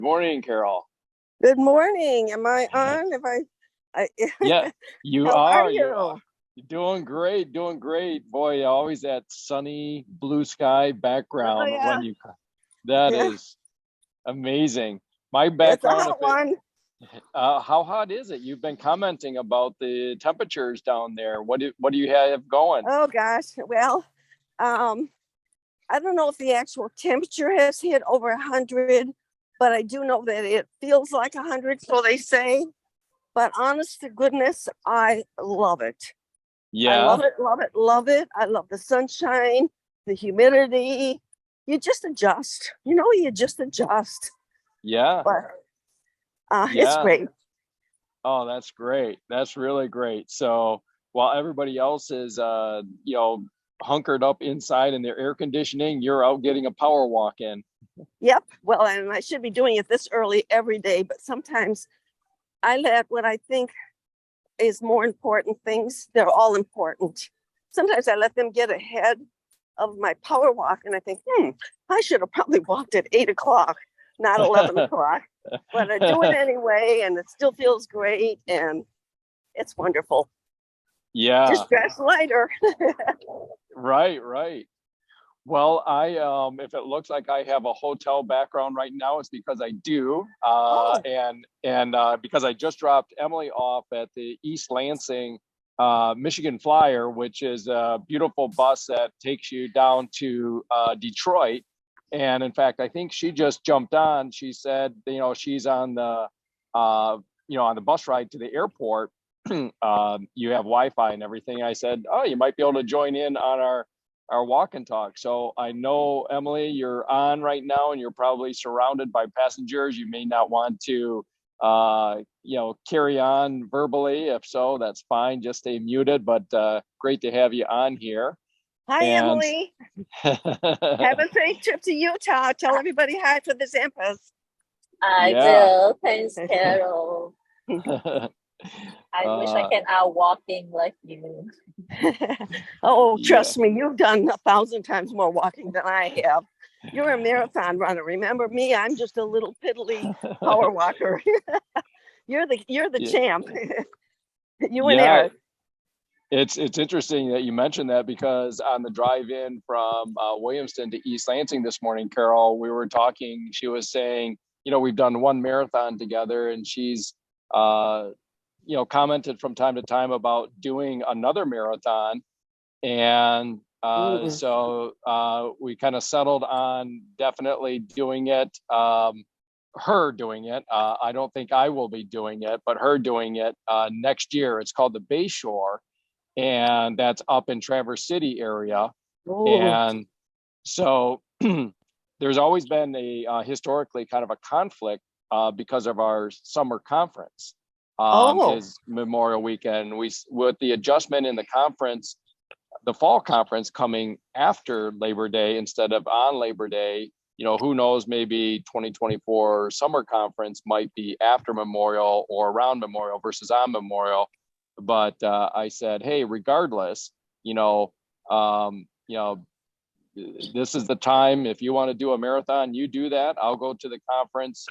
Morning, Carol. Good morning. Am I on? I Yeah, you How are are. you? You're doing great, doing great. Boy, always that sunny blue sky Oh background yeah, when you, that yeah. is amazing. My It's a background, if hot it, one. how hot is it? You've been commenting about the temperatures down there. What do you have going? Oh gosh. Well, um, I don't know if the actual temperature has hit over 100, but I do know that it feels like 100, so they say. But honest to goodness, I love it. I love Yeah, it, love it, love it. I love the sunshine, the humidity. You just adjust. You just adjust. yeah, But it's yeah. great. Oh, that's great. That's really great. So while everybody else is, hunkered up inside in their air conditioning, you're out getting a power walk in. Yep. Well, and I should be doing it this early every day, but sometimes I let what I think is more important things, they're all important. Sometimes I let them get ahead of my power walk, and I think, I should have probably walked at 8 o'clock, not 11 o'clock. But I do it anyway, and it still feels great, and it's wonderful. Yeah, Just dress lighter. right, right. Well, if it looks like I have a hotel background right now, it's because I do, Oh, and because I just dropped Emily off at the East Lansing, Michigan Flyer, which is a beautiful bus that takes you down to Detroit. And in fact, I think she just jumped on. She said, she's on on the bus ride to the airport. You have Wi-Fi and everything. I said, oh, you might be able to join in on our walk and talk. So I know, Emily, you're on right now and you're probably surrounded by passengers. You may not want to, carry on verbally. If so, that's fine. Just stay muted, but great to have you on here. hi, And Emily. Have a safe trip to Utah. Tell everybody hi for the Zampas. I yeah. will. Thanks, Carol. I wish I uh, can out walking like you. Oh, yeah. trust me, you've done 1,000 times more walking than I have. You're a marathon runner. Remember me? I'm just a little piddly power walker. You're the yeah. champ. You and Yeah. Eric. It's interesting that you mentioned that because on the drive in from Williamston to East Lansing this morning, Carol, we were talking. She was saying, we've done one marathon together, and she's, commented from time to time about doing another marathon. And Mm. so we kind of settled on definitely doing it. Her doing it. I don't think I will be doing it, but her doing it next year. It's called the Bayshore, and that's up in Traverse City area. Oh, And so there's always been historically kind of a conflict because of our summer conference oh, is Memorial Weekend. With the adjustment in the conference, the fall conference coming after Labor Day instead of on Labor Day, who knows, maybe 2024 summer conference might be after Memorial or around Memorial versus on Memorial. But I said, hey, regardless, you know, um, you know, this is the time. If you want to do a marathon, you do that. I'll go to the conference,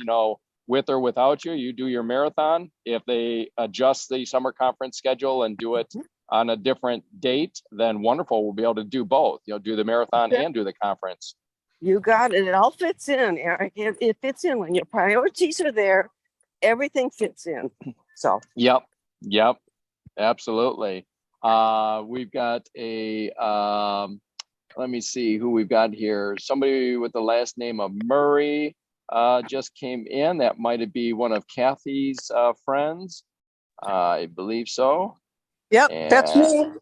with or without you. You do your marathon. If they adjust the summer conference schedule and do it on a different date, then wonderful. We'll be able to do both. Do the marathon and do the conference. you got it. It all fits in, Eric. It fits in when your priorities are there. Everything fits in. So, Yep. Yep. Absolutely. We've got let me see who we've got here. Somebody with the last name of Murray just came in. That might be one of Kathy's friends. I believe so. Yep, that's And me.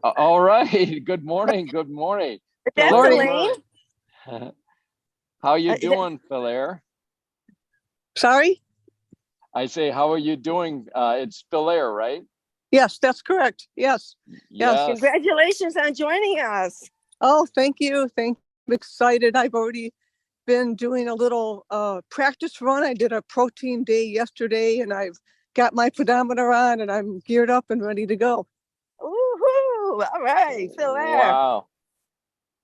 all right. Good morning. Good morning. that's Philaire Morning. Elaine. Murray. How you doing, Philaire? Sorry? I say, how are you doing? It's Philaire, right? Yes, that's correct. Yes. Yes. Yes. Congratulations on joining us. Oh, thank you. I'm excited. I've already been doing a little practice run. I did a protein day yesterday, and I've got my pedometer on, and I'm geared up and ready to go. Woohoo! All right, Phil there. Wow.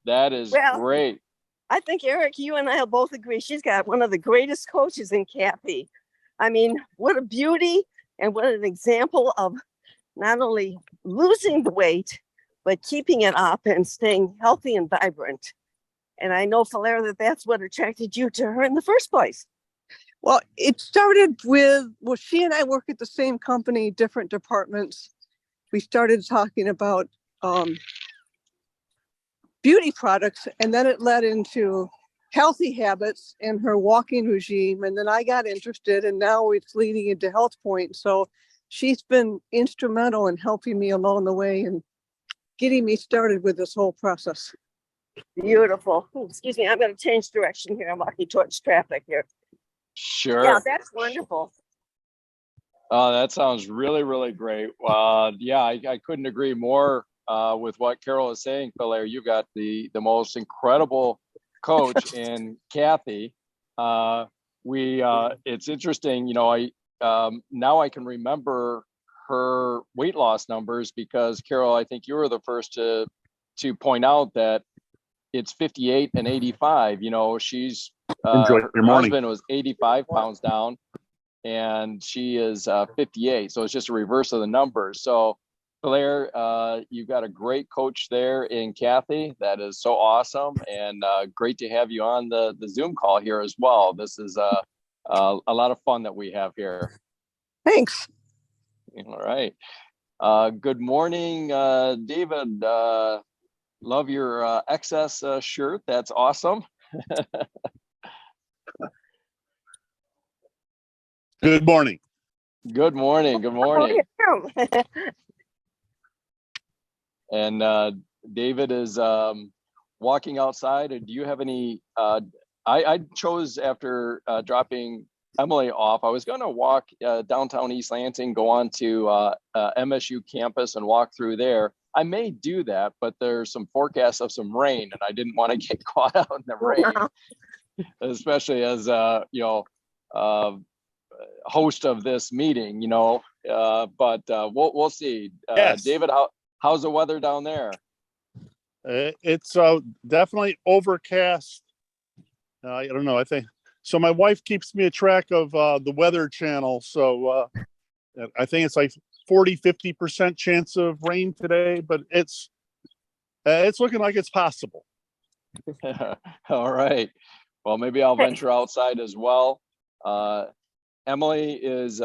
That is Well, great. I think, Eric, you and I will both agree she's got one of the greatest coaches in Kathy. I mean, what a beauty and what an example of not only losing the weight, but keeping it up and staying healthy and vibrant. And I know, Falera, that that's what attracted you to her in the first place. Well, it started with, well, she and I work at the same company, different departments. We started talking about beauty products, and then it led into healthy habits and her walking regime. And then I got interested, and now it's leading into HealthPointe. So she's been instrumental in helping me along the way and getting me started with this whole process. Beautiful. Oh, excuse me, I'm going to change direction here. I'm walking towards traffic here. Sure. Yeah, that's wonderful. That sounds really, really great. Yeah, I couldn't agree more with what Carol is saying, Phil. You got the most incredible coach in Kathy. It's interesting, now I can remember her weight loss numbers because, Carol, I think you were the first to point out that it's 58 and 85. She's her husband was 85 pounds down and she is 58. So it's just a reverse of the numbers. So Blair, you've got a great coach there in Kathy. That is so awesome, and great to have you on the Zoom call here as well. This is a lot of fun that we have here. Thanks. All right. Good morning, David. Love your excess shirt. That's awesome. Good morning. Good morning. Good morning. And David is walking outside. Do you have any? I chose after dropping Emily off. I was going to walk downtown East Lansing, go on to MSU campus and walk through there. I may do that, but there's some forecasts of some rain, and I didn't want to get caught out in the rain, especially as host of this meeting. But we'll see. Yes. David, how's the weather down there? It's definitely overcast. I don't know. I think so. My wife keeps me a track of the Weather Channel. So I think it's like 40-50% chance of rain today, but it's looking like it's possible. All right. Well, maybe I'll venture outside as well. Emily is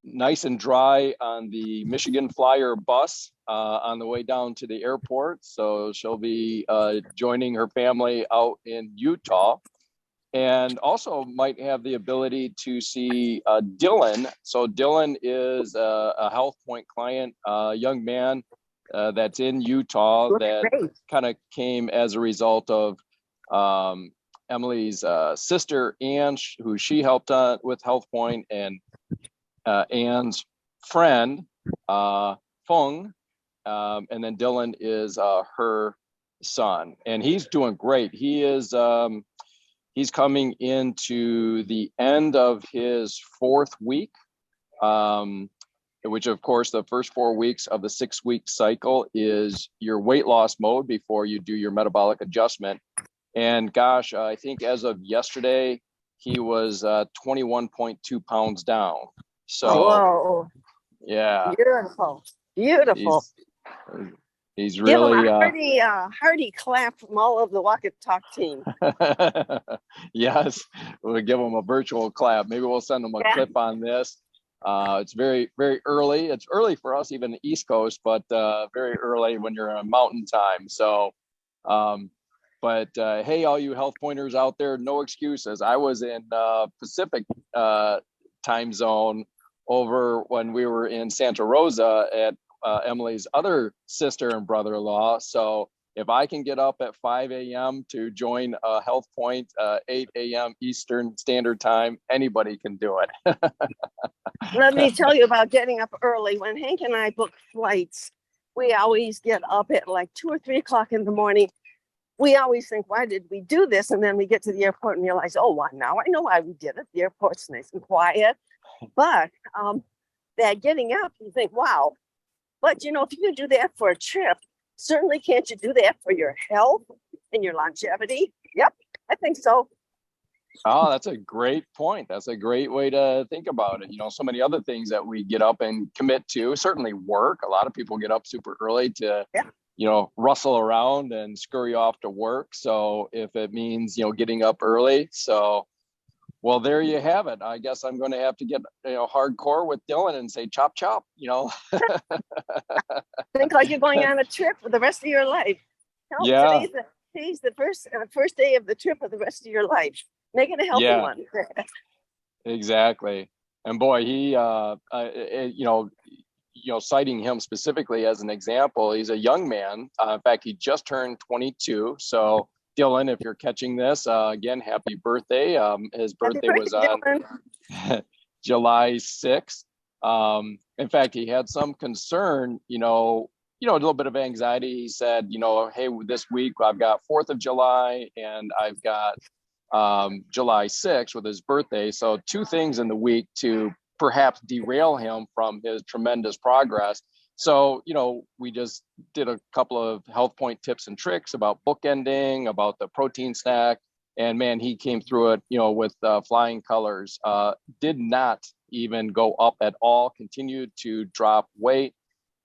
nice and dry on the Michigan Flyer bus on the way down to the airport. So she'll be joining her family out in Utah, and also might have the ability to see Dylan. So Dylan is a HealthPointe client, a young man that's in Utah that kind of came as a result of Emily's sister, Anne, who she helped with HealthPointe, and Anne's friend, Fung, and then Dylan is her son, and he's doing great. He is he's coming into the end of his 4th week, which of course the first 4 weeks of the 6-week cycle is your weight loss mode before you do your metabolic adjustment. And gosh, I think as of yesterday, he was 21.2 pounds down. So, whoa. Yeah, Beautiful. He's really give him a hearty clap from all of the Walk It Talk team. Yes, we'll give him a virtual clap. Maybe we'll send him a clip on this. It's very, very early. It's early for us, even the East Coast, but very early when you're on mountain time. So, but hey, all you health pointers out there, no excuses. I was in Pacific time zone over when we were in Santa Rosa at Emily's other sister and brother-in-law. So if I can get up at 5 a.m. to join HealthPointe 8 a.m. Eastern Standard Time, anybody can do it. Let me tell you about getting up early. When Hank and I book flights, we always get up at like 2 or 3 o'clock in the morning. We always think, why did we do this? And then we get to the airport and realize, oh, well, now I know why we did it. The airport's nice and quiet. But that getting up, you think, wow. But, if you can do that for a trip, certainly can't you do that for your health? and your longevity. Yep, I think so. Oh, that's a great point. That's a great way to think about it. You know, so many other things that we get up and commit to, certainly work. A lot of people get up super early to, you know, rustle around and scurry off to work. So if it means, you know, getting up early. So, well, there you have it. I guess I'm going to have to get, you know, hardcore with Dylan and say, chop, chop, you know. Think like you're going on a trip for the rest of your life. No, Yeah. today's the first day of the trip of the rest of your life. Make it a healthy one. Exactly. And boy, he, citing him specifically as an example, he's a young man. In fact, he just turned 22. So Dylan, if you're catching this, again, happy birthday. His birthday was on July 6th. In fact, he had some concern, a little bit of anxiety. He said, hey, this week I've got 4th of July and I've got July 6th with his birthday. So 2 things in the week to perhaps derail him from his tremendous progress. So, we just did a couple of HealthPointe tips and tricks about bookending, about the protein snack. And man, he came through it, with flying colors, did not even go up at all, continued to drop weight.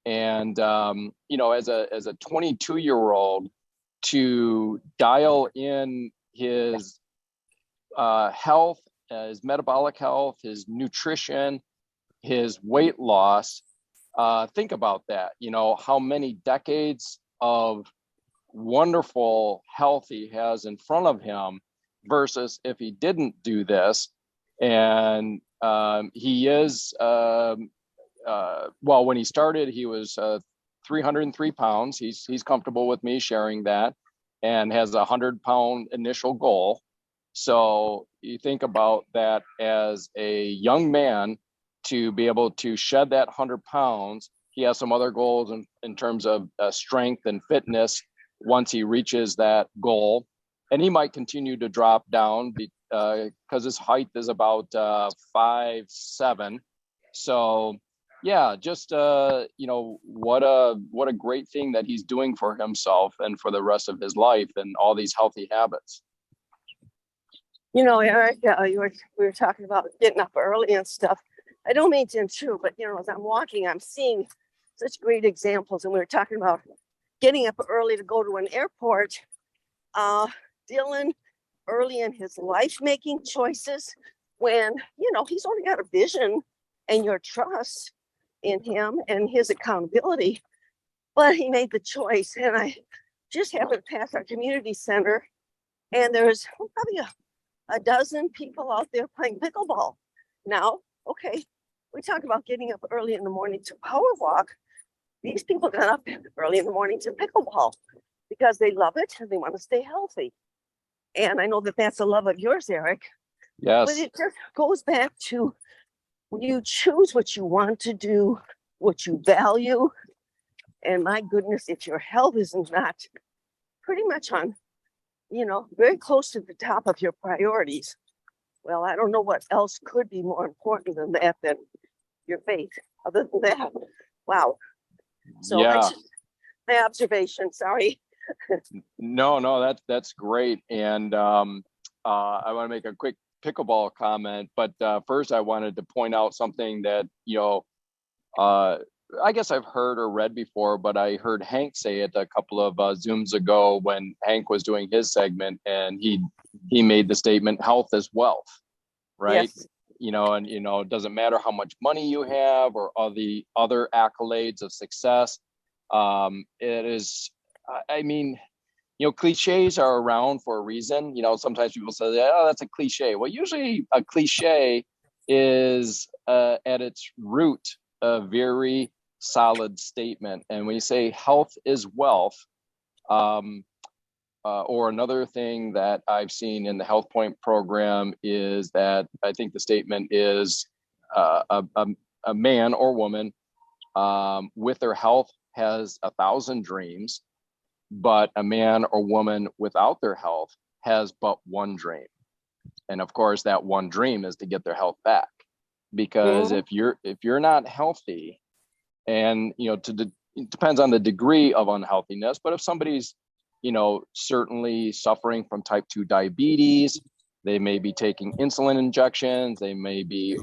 And, as a 22-year-old to dial in his health, his metabolic health, his nutrition, his weight loss. Think about that, how many decades of wonderful health he has in front of him versus if he didn't do this. And he is, when he started, he was 303 pounds. He's comfortable with me sharing that and has a 100-pound initial goal. So you think about that as a young man to be able to shed that 100 pounds. He has some other goals in terms of strength and fitness once he reaches that goal. And he might continue to drop down because his height is about 5'7". So yeah, just, what a great thing that he's doing for himself and for the rest of his life and all these healthy habits. Eric, we were talking about getting up early and stuff. I don't mean to intrude, but as I'm walking, I'm seeing such great examples. And we were talking about getting up early to go to an airport. Dylan, early in his life, making choices when, he's only got a vision and your trust in him and his accountability. But he made the choice. And I just happened to pass our community center, and there's probably a dozen people out there playing pickleball. Now, okay, we talk about getting up early in the morning to power walk. These people got up early in the morning to pickleball because they love it and they want to stay healthy. And I know that that's a love of yours, Eric. Yes. But it just goes back to when you choose what you want to do, what you value. And my goodness, if your health is not pretty much on, very close to the top of your priorities, well, I don't know what else could be more important than that, than your faith. Other than that, wow. So yeah. My observation, sorry. No, that's great. And I want to make a quick pickleball comment, but first I wanted to point out something that, I guess I've heard or read before, but I heard Hank say it a couple of Zooms ago when Hank was doing his segment, and he made the statement, health is wealth, right? Yes. It doesn't matter how much money you have or all the other accolades of success. It is, cliches are around for a reason. Sometimes people say, oh, that's a cliche. Well, usually a cliche is at its root a very solid statement. And when you say health is wealth, or another thing that I've seen in the HealthPointe program is that I think the statement is a man or woman with their health has 1,000 dreams, but a man or woman without their health has but one dream. And of course, that one dream is to get their health back. Because if you're not healthy, and it depends on the degree of unhealthiness, but if somebody's certainly suffering from type 2 diabetes. They may be taking insulin injections. They may be,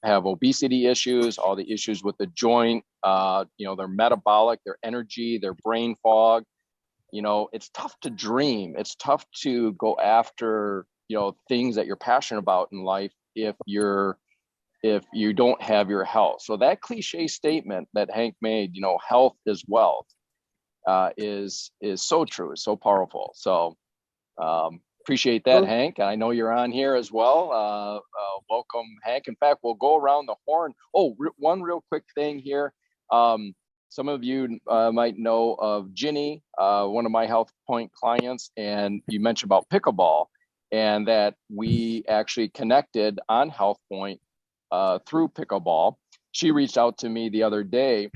have obesity issues, all the issues with the joint, their metabolic, their energy, their brain fog. It's tough to dream. It's tough to go after, things that you're passionate about in life if you don't have your health. So that cliche statement that Hank made, health is wealth, is so true, so powerful. So appreciate that, Hank. I know you're on here as well. Welcome, Hank. In fact, we'll go around the horn. Oh, one real quick thing here. Some of you might know of Ginny, one of my HealthPointe clients, and you mentioned about pickleball, and that we actually connected on HealthPointe through pickleball. She reached out to me the other day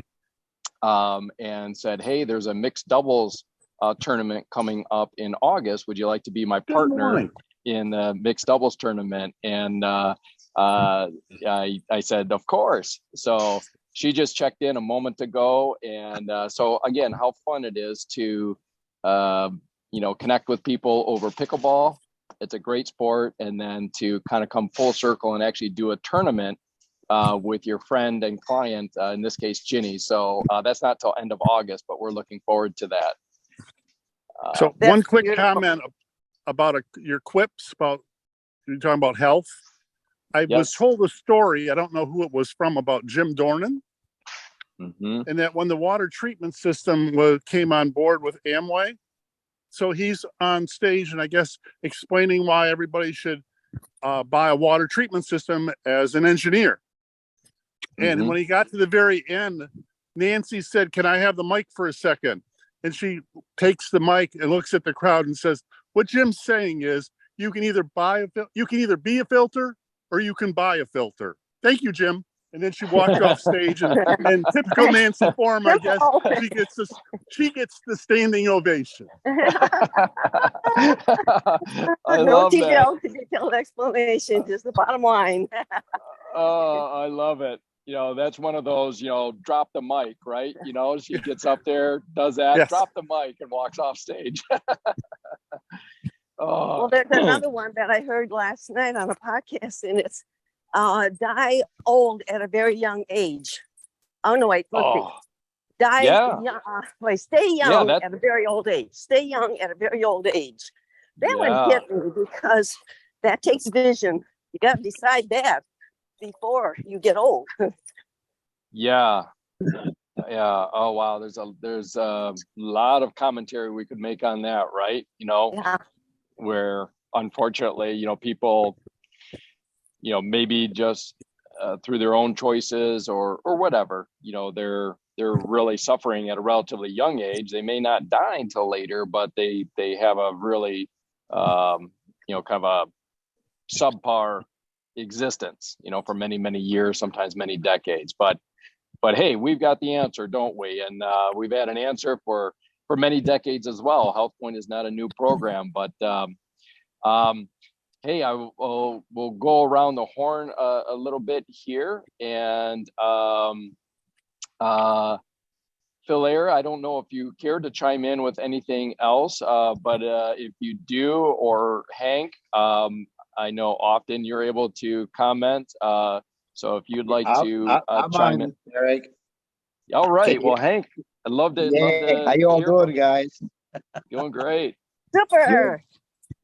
and said, hey, there's a mixed doubles tournament coming up in August. Would you like to be my partner in the mixed doubles tournament? And I said, of course. So she just checked in a moment ago. And so again, how fun it is to, connect with people over pickleball. It's a great sport. And then to kind of come full circle and actually do a tournament with your friend and client, in this case, Ginny. So that's not till end of August, but we're looking forward to that. So one quick comment about your quips about, you're talking about health. I was told a story, I don't know who it was from, about Jim Dornan. Mm-hmm. And that when the water treatment system came on board with Amway, so he's on stage and I guess explaining why everybody should buy a water treatment system as an engineer. And when he got to the very end, Nancy said, can I have the mic for a second? And she takes the mic and looks at the crowd and says, what Jim's saying is you can either be a filter or you can buy a filter. Thank you, Jim. And then she walked off stage and typical Nancy form, I guess, she gets the standing ovation. No detailed explanation, just the bottom line. Oh, I love it. That's one of those, drop the mic, right? She gets up there, does that, drop the mic and walks off stage. Well, there's another one that I heard last night on a podcast, and it's die old at a very young age. Oh, no, wait, let's see. Stay young at a very old age. Stay young at a very old age. That would get me because that takes vision. You got to decide that before you get old. Yeah. Oh, wow. There's a lot of commentary we could make on that, right? Where unfortunately, people, maybe just through their own choices or whatever, they're really suffering at a relatively young age. They may not die until later, but they have a really, kind of a subpar existence, for many, many years, sometimes many decades. But hey, we've got the answer, don't we? And we've had an answer for many decades as well. HealthPointe is not a new program, but hey, we'll go around the horn a little bit here. And Phil, I don't know if you care to chime in with anything else, but if you do, or Hank, I know often you're able to comment. So if you'd like to chime in. Eric. All right. Well, Hank, I'd love to. How you all doing, guys? Doing great. Super.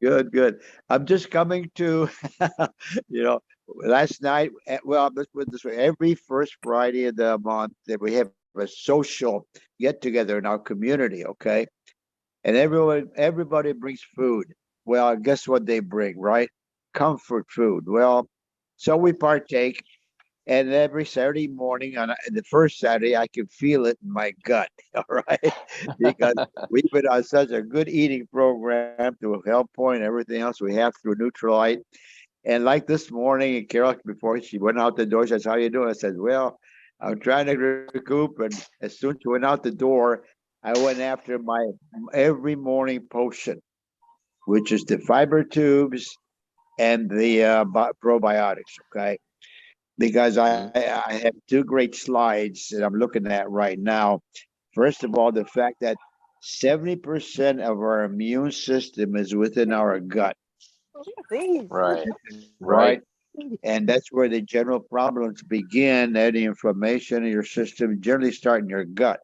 Good. I'm just coming to, last night, let's put it this way, every first Friday of the month that we have a social get together in our community, okay? And everybody brings food. Well, guess what they bring, right? Comfort food. Well, so we partake. And every Saturday morning, on the first Saturday, I can feel it in my gut, all right? Because we've been on such a good eating program through HealthPointe and everything else we have through Nutrilite. And like this morning, and Carol, before she went out the door, she says, how you doing? I said, well, I'm trying to recoup. And as soon as she went out the door, I went after my every morning potion, which is the fiber tubes and the probiotics, okay? Because I have two great slides that I'm looking at right now. First of all, the fact that 70% of our immune system is within our gut, See? Right. right? Right. And that's where the general problems begin. Any inflammation in your system generally start in your gut.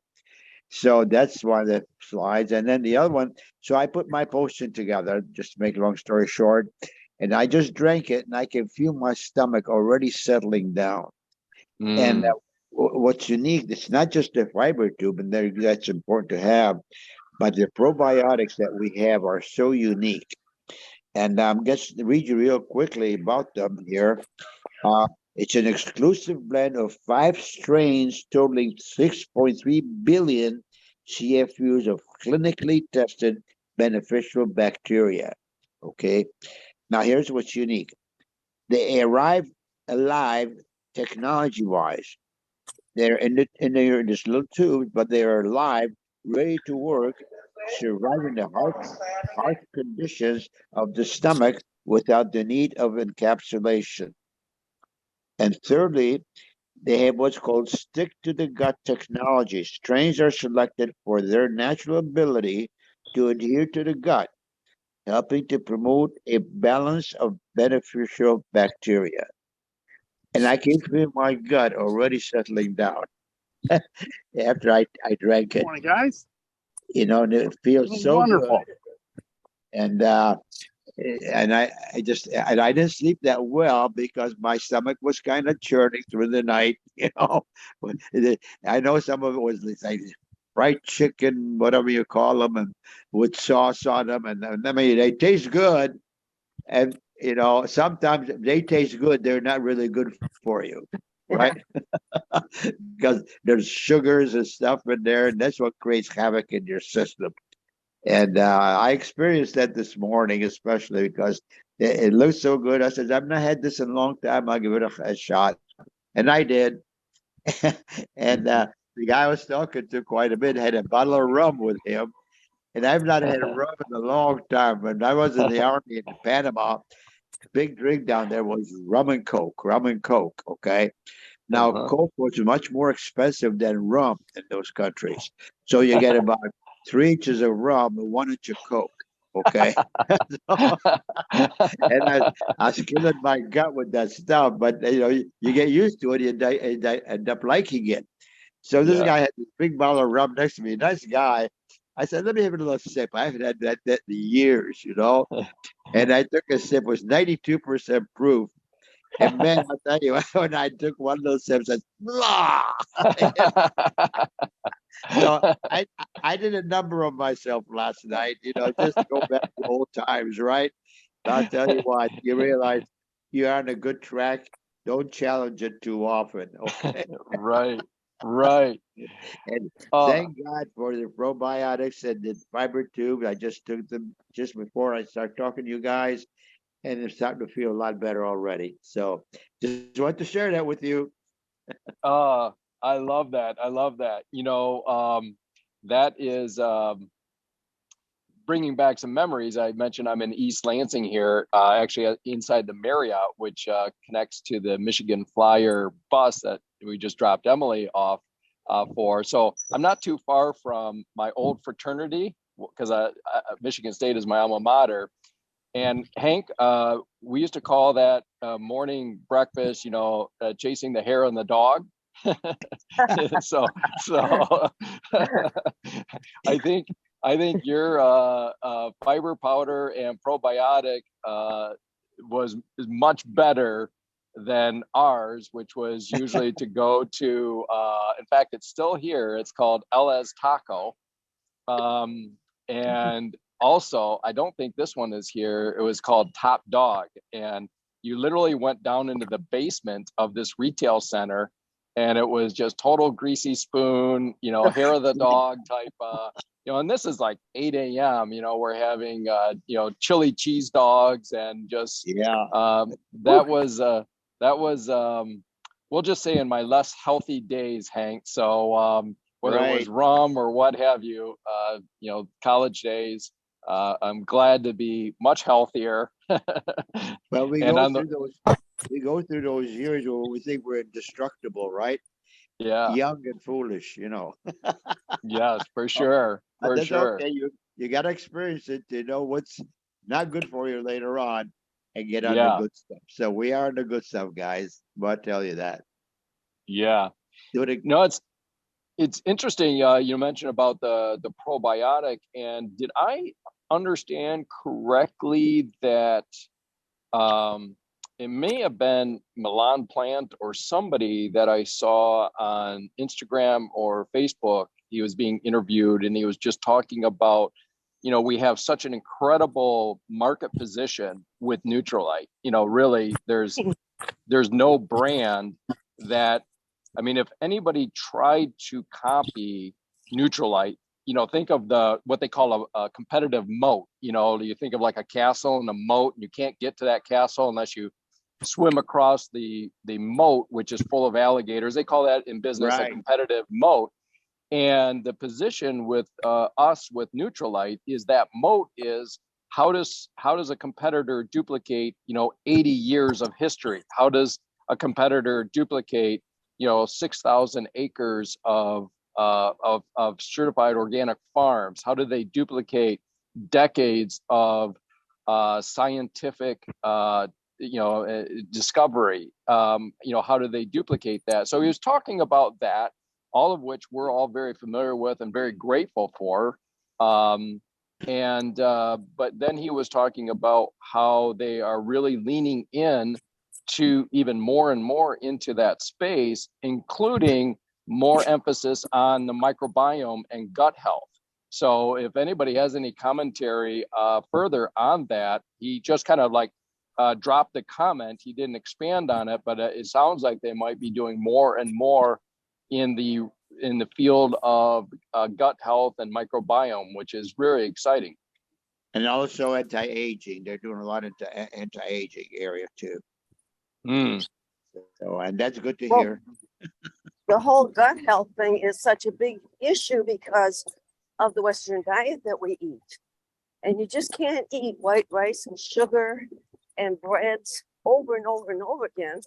So that's one of the slides. And then the other one, so I put my potion together, just to make a long story short, and I just drank it, and I can feel my stomach already settling down. And Mm. what's unique, it's not just the fiber tube, and that's important to have, but the probiotics that we have are so unique. And I'm just read you real quickly about them here. Uh, it's an exclusive blend of 5 strains totaling 6.3 billion CFUs of clinically tested beneficial bacteria. Okay. Now here's what's unique. They arrive alive technology-wise. They're in this little tube, but they are alive, ready to work, surviving the harsh conditions of the stomach without the need of encapsulation. And thirdly, they have what's called stick to the gut technology. Strains are selected for their natural ability to adhere to the gut, helping to promote a balance of beneficial bacteria. And I can feel my gut already settling down after I drank it. Morning, guys. And it This feels is so wonderful. good. And I didn't sleep that well because my stomach was kind of churning through the night. I know some of it was like fried chicken, whatever you call them, and with sauce on them, and I mean they taste good, and sometimes they taste good, they're not really good for you, right? Because there's sugars and stuff in there, and that's what creates havoc in your system. And I experienced that this morning, especially because it looks so good. I said, I've not had this in a long time. I'll give it a shot. And I did. And the guy I was talking to quite a bit had a bottle of rum with him. And I've not had rum in a long time. When I was in the Army in Panama, the big drink down there was rum and Coke, rum and Coke. Okay. Now, Uh-huh. Coke was much more expensive than rum in those countries. So you get about 3 inches of rum and 1 inch of Coke. Okay. And I was killing my gut with that stuff, but you get used to it, you end up liking it. So this Yeah. guy had this big bottle of rum next to me, nice guy. I said, let me have a little sip. I haven't had that in years. And I took a sip, it was 92% proof. And man, I'll tell you, when I took one little sip, I said, blah. So I did a number on myself last night, just to go back to old times, right? But I'll tell you what, you realize you're on a good track. Don't challenge it too often, okay? Right. Right. And Uh, thank God for the probiotics and the fiber tube. I just took them just before I start talking to you guys, and it's starting to feel a lot better already. So just want to share that with you. uh, I love that. I love that. That is bringing back some memories. I mentioned I'm in East Lansing here, actually inside the Marriott, which connects to the Michigan Flyer bus that we just dropped Emily off for. So I'm not too far from my old fraternity because Michigan State is my alma mater. And Hank, we used to call that morning breakfast, chasing the hare and the dog. so I think your fiber powder and probiotic is much better than ours, which was usually to go to. In fact, it's still here. It's called LS Taco, and also I don't think this one is here. It was called Top Dog, and you literally went down into the basement of this retail center, and it was just total greasy spoon, hair of the dog type. And this is like 8 a.m. We're having chili cheese dogs, and just Yeah. that was we'll just say in my less healthy days, Hank. So whether it was Right. rum or what have you, college days, I'm glad to be much healthier. Well, And on the we go through those years where we think we're indestructible, right? yeah, Young and foolish. yes, for sure. But For that's sure. okay. You got to experience it to know what's not good for you later on and get on the Yeah. good stuff. So we are on the good stuff, guys. But I tell you that. Yeah. Do it. No, it's interesting. You mentioned about the probiotic, and did I understand correctly that it may have been Milan Plant or somebody that I saw on Instagram or Facebook? He was being interviewed, and he was just talking about, we have such an incredible market position with Neutralite. Really, there's no brand that, I mean, if anybody tried to copy Neutralite, think of what they call a competitive moat. You think of like a castle and a moat, and you can't get to that castle unless you swim across the moat, which is full of alligators. They call that in business a Right. competitive moat. And the position with us with Neutralite is that moat is, how does a competitor duplicate 80 years of history? How does a competitor duplicate 6,000 acres of certified organic farms? How do they duplicate decades of scientific discovery? How do they duplicate that? So he was talking about that, all of which we're all very familiar with and very grateful for. But then he was talking about how they are really leaning in to even more and more into that space, including more emphasis on the microbiome and gut health. So if anybody has any commentary further on that, he just kind of like dropped the comment. He didn't expand on it, but it sounds like they might be doing more and more in the field of gut health and microbiome, which is very exciting. And also anti-aging. They're doing a lot into anti-aging area too. So, and that's good to hear. The whole gut health thing is such a big issue because of the Western diet that we eat. And you just can't eat white rice and sugar and breads over and over and over again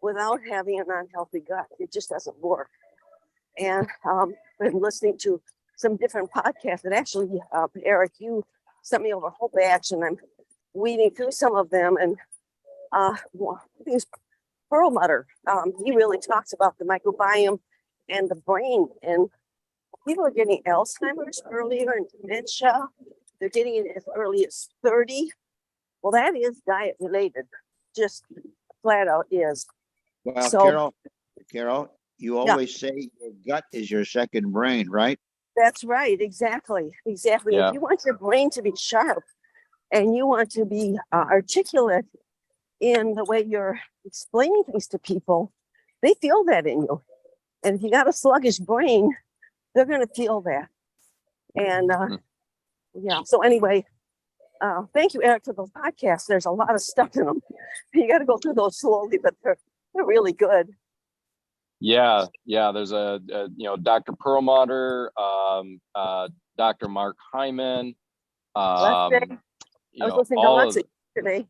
without having an unhealthy gut. It just doesn't work. And I've been listening to some different podcasts. And actually, Eric, you sent me over a whole batch, and I'm weeding through some of them. And these Perlmutter, he really talks about the microbiome and the brain. And people are getting Alzheimer's earlier and dementia. They're getting it as early as 30. Well, that is diet related, just flat out is. Well, So, Carol, you always say your gut is your second brain, right? That's right. Exactly. Yeah. If you want your brain to be sharp and you want to be articulate in the way you're explaining things to people, they feel that in you. And if you got a sluggish brain, they're going to feel that. And yeah. So anyway, thank you, Eric, for those podcasts. There's a lot of stuff in them. You got to go through those slowly, but they're really good. Yeah. There's Dr. Perlmutter, Dr. Mark Hyman. I was listening to Lustig today.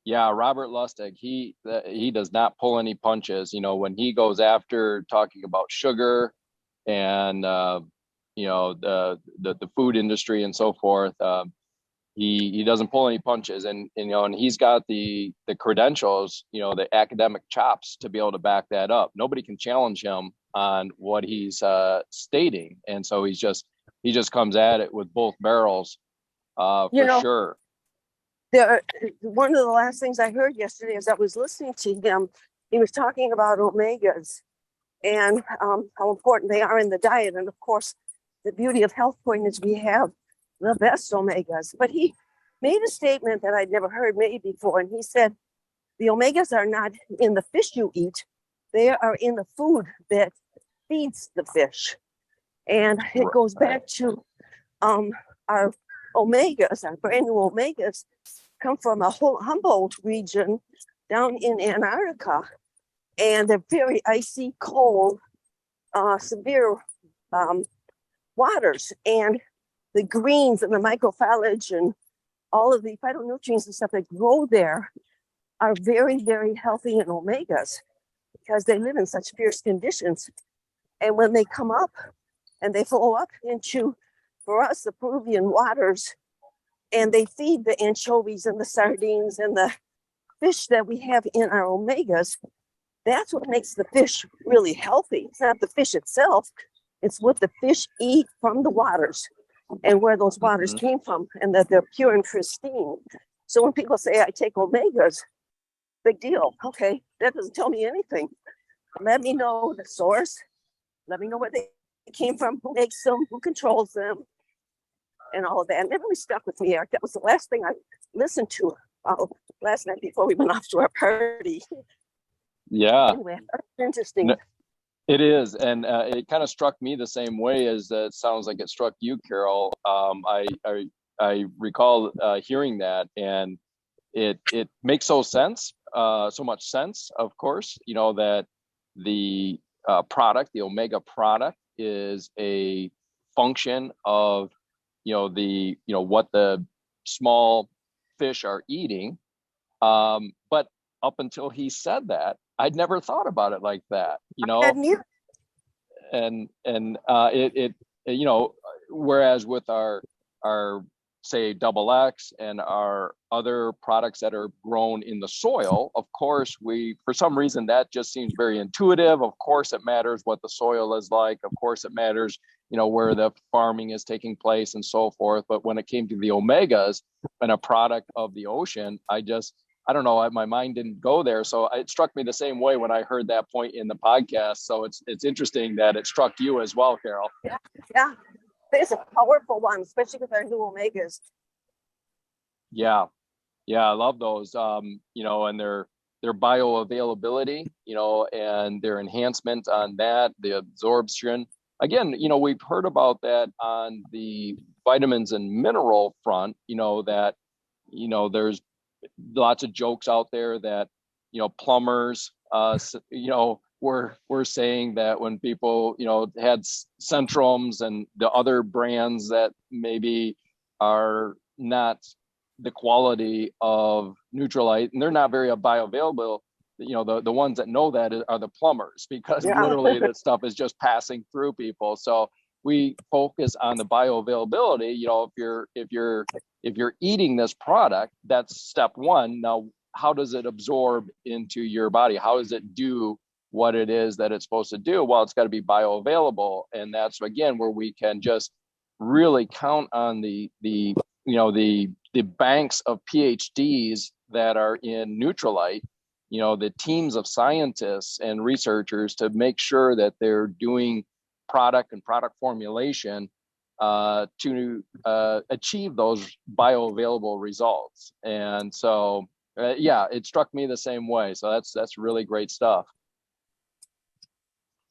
Yeah, Robert Lustig. He does not pull any punches. When he goes after talking about sugar and the food industry and so forth, he doesn't pull any punches, and he's got the credentials, the academic chops to be able to back that up. Nobody can challenge him on what he's stating, and so he just comes at it with both barrels, for sure. One of the last things I heard yesterday as I was listening to him, he was talking about omegas and how important they are in the diet. And of course, the beauty of HealthPointe is we have the best omegas. But he made a statement that I'd never heard made before. And he said, the omegas are not in the fish you eat. They are in the food that feeds the fish. And it goes back to our omegas, our brand new omegas, come from a whole Humboldt region down in Antarctica. And they're very icy, cold, severe waters. And the greens and the microphallage and all of the phytonutrients and stuff that grow there are very, very healthy in omegas because they live in such fierce conditions. And when they come up and they flow up into for us, the Peruvian waters, and they feed the anchovies and the sardines and the fish that we have in our omegas. That's what makes the fish really healthy. It's not the fish itself, it's what the fish eat from the waters and where those waters came from, and that they're pure and pristine. So when people say I take omegas, big deal. Okay, that doesn't tell me anything. Let me know the source. Let me know where they came from, who makes them, who controls them, and all of that. And it really stuck with me, Eric. That was the last thing I listened to last night before we went off to our party. Yeah. Anyway, that's interesting. It is, and it kind of struck me the same way as it sounds like it struck you, Carol. I recall hearing that, and it makes so much sense. Of course, that the product, the omega product, is a function of what the small fish are eating. But up until he said that, I'd never thought about it like that, and whereas with our say Double X and our other products that are grown in the soil, of course, for some reason that just seems very intuitive. Of course, it matters what the soil is like. Of course, it matters, where the farming is taking place and so forth. But when it came to the omegas and a product of the ocean, I don't know, my mind didn't go there. So it struck me the same way when I heard that point in the podcast. So it's interesting that it struck you as well, Carol. Yeah. It's a powerful one, especially with our new omegas. Yeah, I love those. And their bioavailability, and their enhancement on that, the absorption. Again, we've heard about that on the vitamins and mineral front. That there's lots of jokes out there that plumbers we're saying that when people had Centrums and the other brands that maybe are not the quality of Neutralite, and they're not very bioavailable, the ones that know that are the plumbers, because literally that stuff is just passing through people. So we focus on the bioavailability. If you're eating this product, that's step one. Now, how does it absorb into your body? How does it do what it is that it's supposed to do? Well, it's got to be bioavailable. And that's, again, where we can just really count on the banks of PhDs that are in Neutralite, the teams of scientists and researchers to make sure that they're doing product and product formulation to achieve those bioavailable results. And so, it struck me the same way. So that's really great stuff.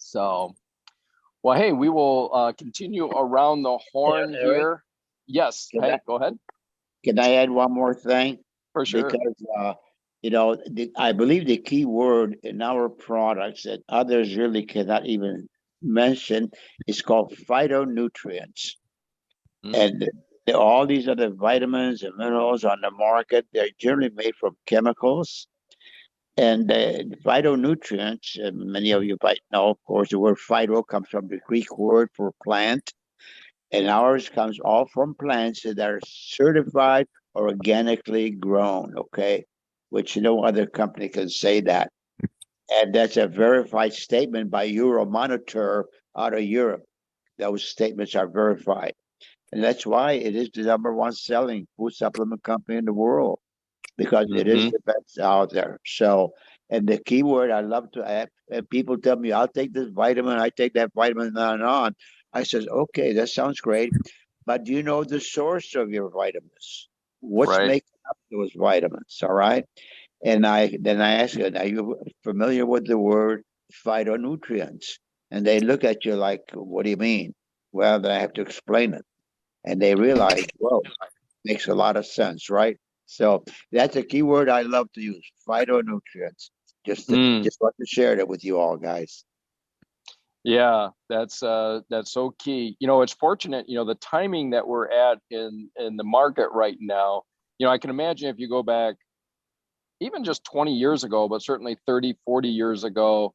So, well, hey, we will continue around the horn here. Yes, go ahead. Can I add one more thing? For sure. Because, I believe the key word in our products that others really cannot even mention is called phytonutrients. And all these other vitamins and minerals on the market, they're generally made from chemicals. And phytonutrients, many of you might know, of course, the word phyto comes from the Greek word for plant. And ours comes all from plants that are certified or organically grown, okay? Which no other company can say that. And that's a verified statement by Euromonitor out of Europe. Those statements are verified. And that's why it is the number one selling food supplement company in the world, because it is the best out there. So, and the key word I love to add, people tell me, I'll take this vitamin, I take that vitamin, and on. I says, okay, that sounds great. But do you know the source of your vitamins? What's making up those vitamins? All right. And then I ask them, are you familiar with the word phytonutrients? And they look at you like, what do you mean? Well, then I have to explain it. And they realize, whoa, makes a lot of sense, right? So that's a key word I love to use, phytonutrients. Just want to share that with you all, guys. Yeah, that's so key. It's fortunate, the timing that we're at in the market right now. I can imagine if you go back even just 20 years ago, but certainly 30, 40 years ago,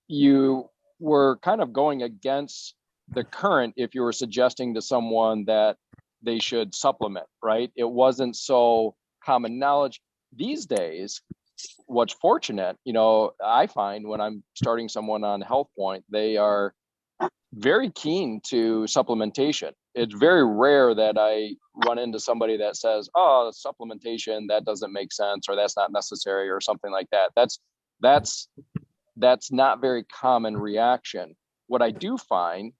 you were kind of going against the current if you were suggesting to someone that they should supplement, right? It wasn't so common knowledge. These days, what's fortunate, I find when I'm starting someone on HealthPointe, they are very keen to supplementation. It's very rare that I run into somebody that says, "Oh, supplementation, that doesn't make sense, or that's not necessary," or something like that. That's not very common reaction. What I do find,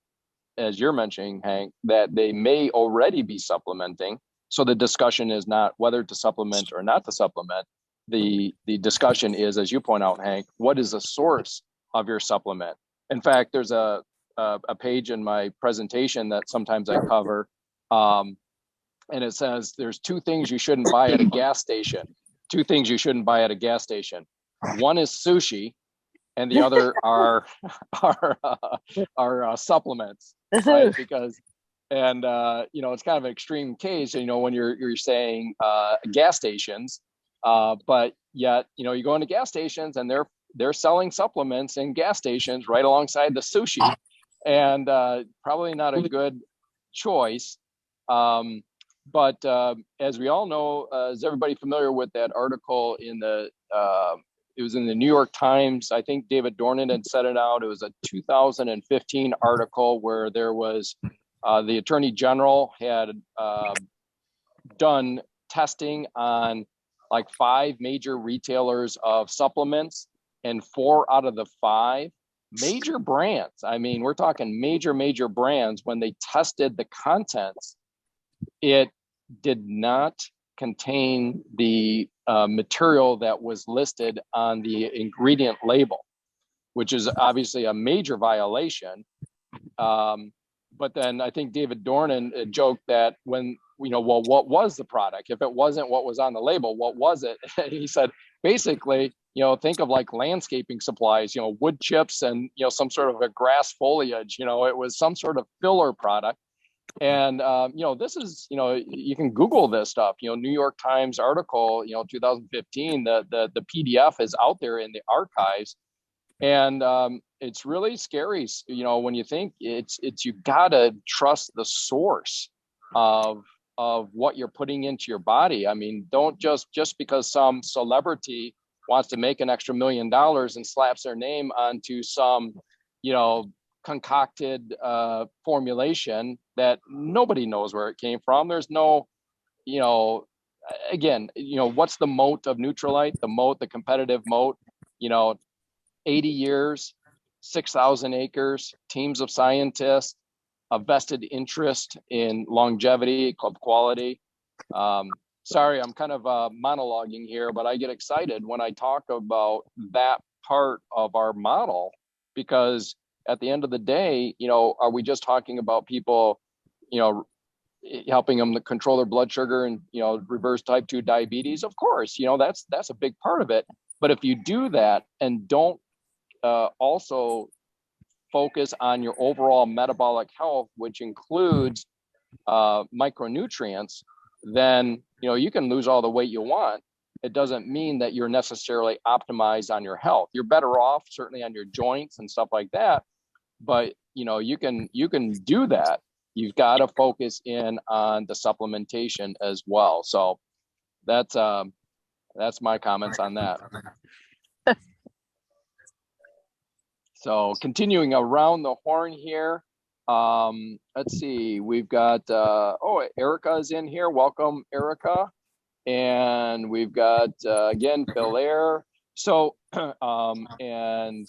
as you're mentioning, Hank, that they may already be supplementing. So the discussion is not whether to supplement or not to supplement. The discussion is, as you point out, Hank, what is the source of your supplement? In fact, there's a page in my presentation that sometimes I cover, and it says there's two things you shouldn't buy at a gas station. Two things you shouldn't buy at a gas station. One is sushi, and the other are supplements, right? Because, and it's kind of an extreme case, when you're saying gas stations, but yet you go into gas stations and they're selling supplements in gas stations right alongside the sushi, and probably not a good choice. But as we all know, is everybody familiar with that article in the it was in the New York Times. I think David Dornan had set it out. It was a 2015 article where there was the Attorney General had done testing on like 5 major retailers of supplements, and 4 out of the 5 major brands. I mean, we're talking major brands. When they tested the contents, it did not contain the material that was listed on the ingredient label, which is obviously a major violation. But then I think David Dornan joked that when, well, what was the product? If it wasn't what was on the label, what was it? He said, basically, think of like landscaping supplies, wood chips and, some sort of a grass foliage, it was some sort of filler product. And, this is, you can Google this stuff, New York Times article, 2015, the PDF is out there in the archives. And it's really scary, when you think it's you gotta trust the source of what you're putting into your body. I mean, don't just because some celebrity wants to make an extra $1 million and slaps their name onto some, concocted formulation that nobody knows where it came from. There's no, again, what's the moat of Nutrilite? The competitive moat, 80 years, 6,000 acres, teams of scientists, a vested interest in longevity, quality. Sorry, I'm kind of monologuing here, but I get excited when I talk about that part of our model, because at the end of the day, are we just talking about people, helping them to control their blood sugar and, reverse type 2 diabetes? Of course, that's a big part of it. But if you do that and don't also focus on your overall metabolic health, which includes micronutrients, then you can lose all the weight you want. It doesn't mean that you're necessarily optimized on your health. You're better off certainly on your joints and stuff like that, but you can do that. You've got to focus in on the supplementation as well. So that's my comments on that. So continuing around the horn here, let's see, we've got, Erica is in here. Welcome, Erica. And we've got, again, Phil Air. So, and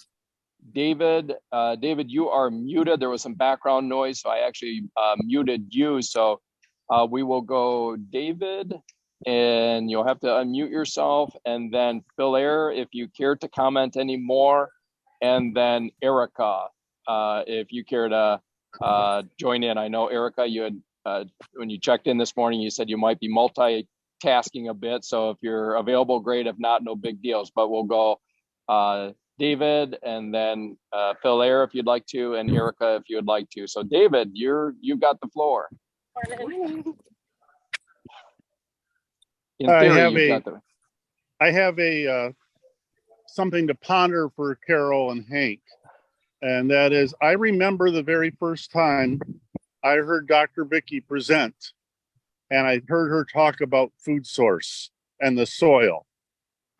David, you are muted. There was some background noise, so I actually muted you. So we will go David, and you'll have to unmute yourself. And then Phil Air, if you care to comment any more. And then Erica, if you care to join in. I know, Erica, you had, when you checked in this morning, you said you might be multitasking a bit. So if you're available, great. If not, no big deals. But we'll go David, and then Phil Air, if you'd like to, and Erica, if you would like to. So David, you've got the floor. In theory, I have a something to ponder for Carol and Hank. And that is, I remember the very first time I heard Dr. Vicky present, and I heard her talk about food source and the soil.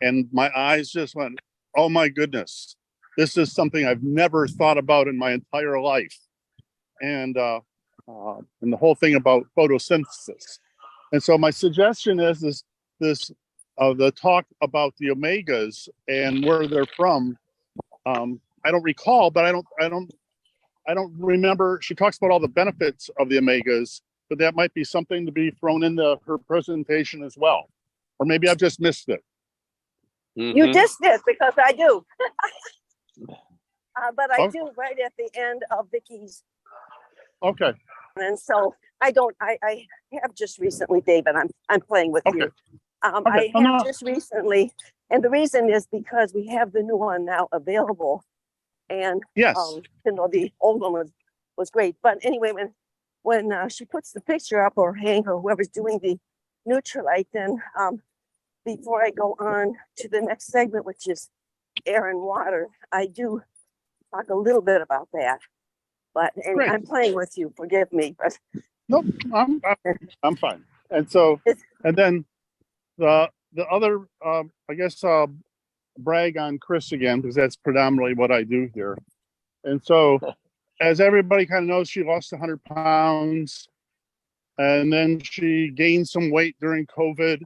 And my eyes just went, oh my goodness, this is something I've never thought about in my entire life. And the whole thing about photosynthesis. And so my suggestion is this the talk about the omegas and where they're from. I don't recall, but I don't remember. She talks about all the benefits of the omegas, but that might be something to be thrown into her presentation as well. Or maybe I've just missed it. You just did, because I do. But I Oh. do right at the end of Vicky's. Okay. And so I have just recently, David, I'm playing with you. Okay. I have just recently, and the reason is because we have the new one now available. And Yes. the old one was great. But anyway, when she puts the picture up, or Hank or whoever's doing the Nutrilite, then before I go on to the next segment, which is air and water, I do talk a little bit about that. But anyway, I'm playing with you. Forgive me. But nope, I'm fine. And so, and then the other, I guess, brag on Chris again, because that's predominantly what I do here. And so, as everybody kind of knows, she lost 100 pounds, and then she gained some weight during COVID,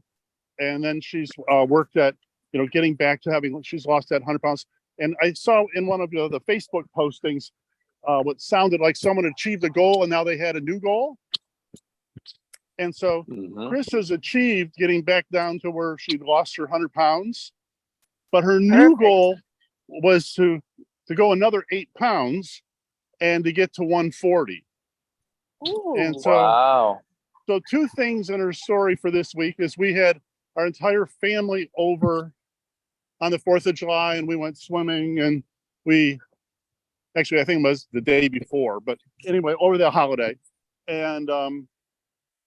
and then she's worked at, getting back to she's lost that 100 pounds. And I saw in one of the Facebook postings what sounded like someone achieved a goal and now they had a new goal. And so Chris has achieved getting back down to where she lost her 100 pounds, but her new goal was to go another 8 pounds and to get to 140. Ooh, and so, wow. So two things in her story for this week is we had our entire family over on the 4th of July, and we went swimming, and I think it was the day before, but anyway, over the holiday. And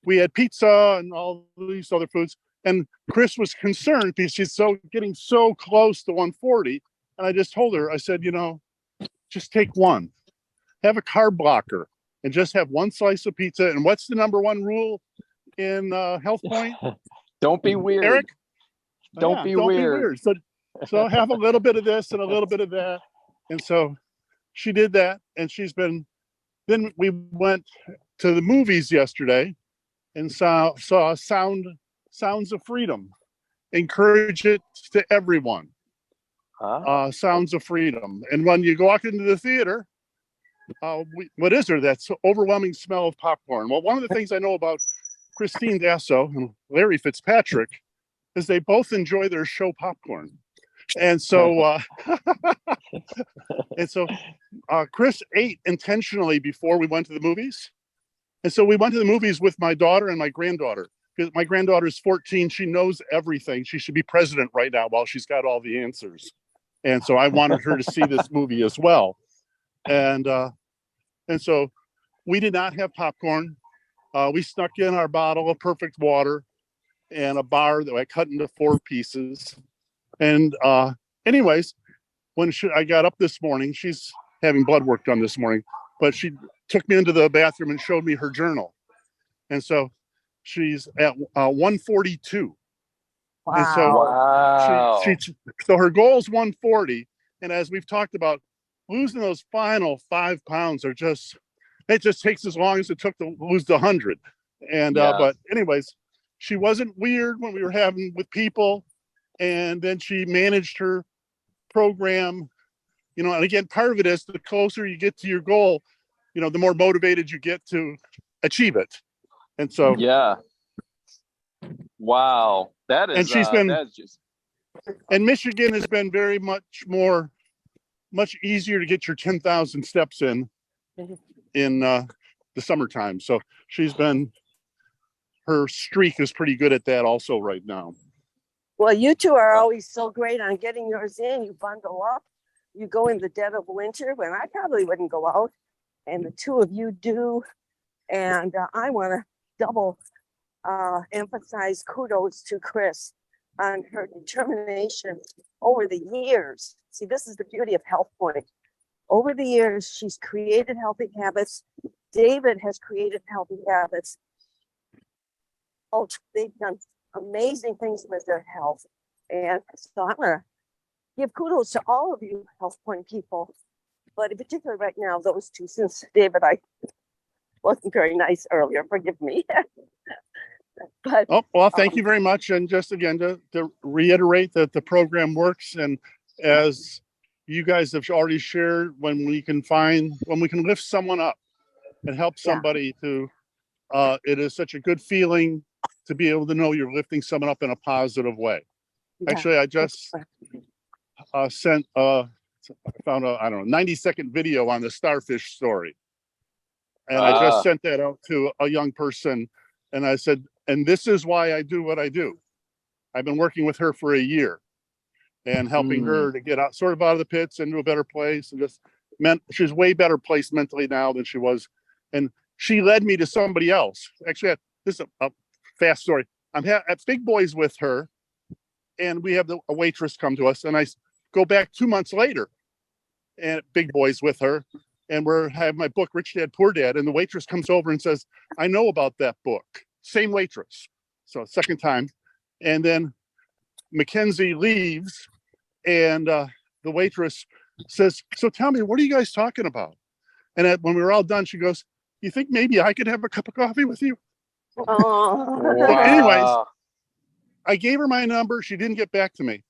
we had pizza and all these other foods. And Chris was concerned because she's getting so close to 140. And I just told her, I said, just take one, have a carb blocker, and just have one slice of pizza. And what's the number one rule in HealthPointe? Don't be weird. Eric? Don't be weird. So have a little bit of this and a little bit of that. And so she did that, and then we went to the movies yesterday and saw Sounds of Freedom. Encourage it to everyone. Sounds of Freedom. And when you walk into the theater, what is there? That's overwhelming smell of popcorn. Well, one of the things I know about Christine Dasso and Larry Fitzpatrick is they both enjoy their show popcorn. And so, Chris ate intentionally before we went to the movies. And so we went to the movies with my daughter and my granddaughter. Because my granddaughter is 14. She knows everything. She should be president right now while she's got all the answers. And so I wanted her to see this movie as well. And so we did not have popcorn. We snuck in our bottle of perfect water and a bar that I cut into 4 pieces. And anyways, when I got up this morning, she's having blood work done this morning, but she took me into the bathroom and showed me her journal. And so she's at 142. wow. And so Wow. so her goal is 140. And as we've talked about, losing those final 5 pounds it just takes as long as it took to lose the 100. And but anyways, she wasn't weird when we were having with people. And then she managed her program, and again, part of it is the closer you get to your goal, the more motivated you get to achieve it. And so, wow, that is, and she's been, that's just, and Michigan has been much easier to get your 10,000 steps in the summertime. So her streak is pretty good at that also right now. Well, you two are always so great on getting yours in. You bundle up. You go in the dead of winter when I probably wouldn't go out. And the two of you do. And I want to double emphasize kudos to Chris on her determination over the years. See, this is the beauty of HealthPointe. over the years, she's created healthy habits. David has created healthy habits. Oh, they've done amazing things with their health. And so I'm going to give kudos to all of you HealthPointe people, but in particular right now, those two, since David, I wasn't very nice earlier, forgive me. But Oh, well, thank you very much. And just again, to reiterate that the program works. And as you guys have already shared, when we can lift someone up and help somebody to, it is such a good feeling to be able to know you're lifting someone up in a positive way. yeah. Actually, I just I found a, I don't know, 90-second video on the starfish story. And I just sent that out to a young person. And I said, and this is why I do what I do. I've been working with her for a year and helping her to get out of the pits into a better place. And just she's way better placed mentally now than she was. And she led me to somebody else. Actually, this is a fast story. I'm at Big Boys with her, and we have a waitress come to us. And I go back 2 months later and Big Boys with her. And have my book, Rich Dad, Poor Dad. And the waitress comes over and says, I know about that book. Same waitress. So second time. And then Mackenzie leaves, and the waitress says, so tell me, what are you guys talking about? And when we were all done, she goes, you think maybe I could have a cup of coffee with you? Oh. So anyways, I gave her my number. She didn't get back to me.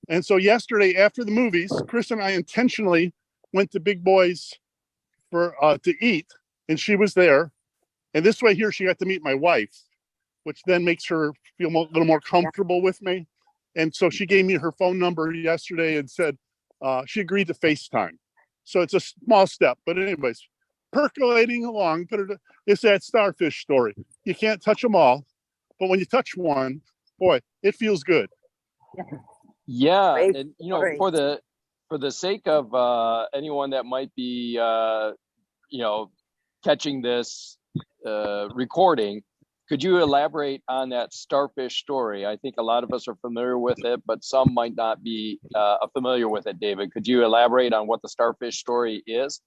And so yesterday after the movies, Chris and I intentionally went to Big Boys to eat, and she was there. And this way here, she got to meet my wife, which then makes her feel a little more comfortable with me. And so she gave me her phone number yesterday and said she agreed to FaceTime. So it's a small step, but anyways, percolating along. It's that starfish story. You can't touch them all, but when you touch one, boy, it feels good. Yeah, Great. and Great. for the sake of anyone that might be catching this recording, could you elaborate on that starfish story? I think a lot of us are familiar with it, but some might not be familiar with it. David, could you elaborate on what the starfish story is?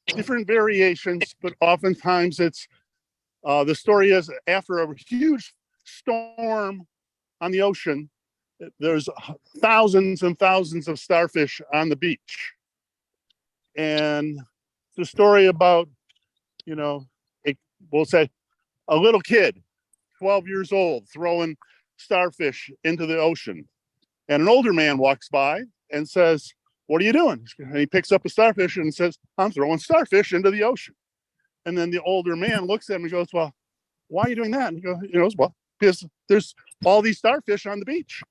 Different variations, but oftentimes it's the story is after a huge storm on the ocean, there's thousands and thousands of starfish on the beach. And the story about, we'll say a little kid, 12 years old, throwing starfish into the ocean. And an older man walks by and says, what are you doing? And he picks up a starfish and says, I'm throwing starfish into the ocean. And then the older man looks at him and goes, well, why are you doing that? And he goes, well, because there's all these starfish on the beach.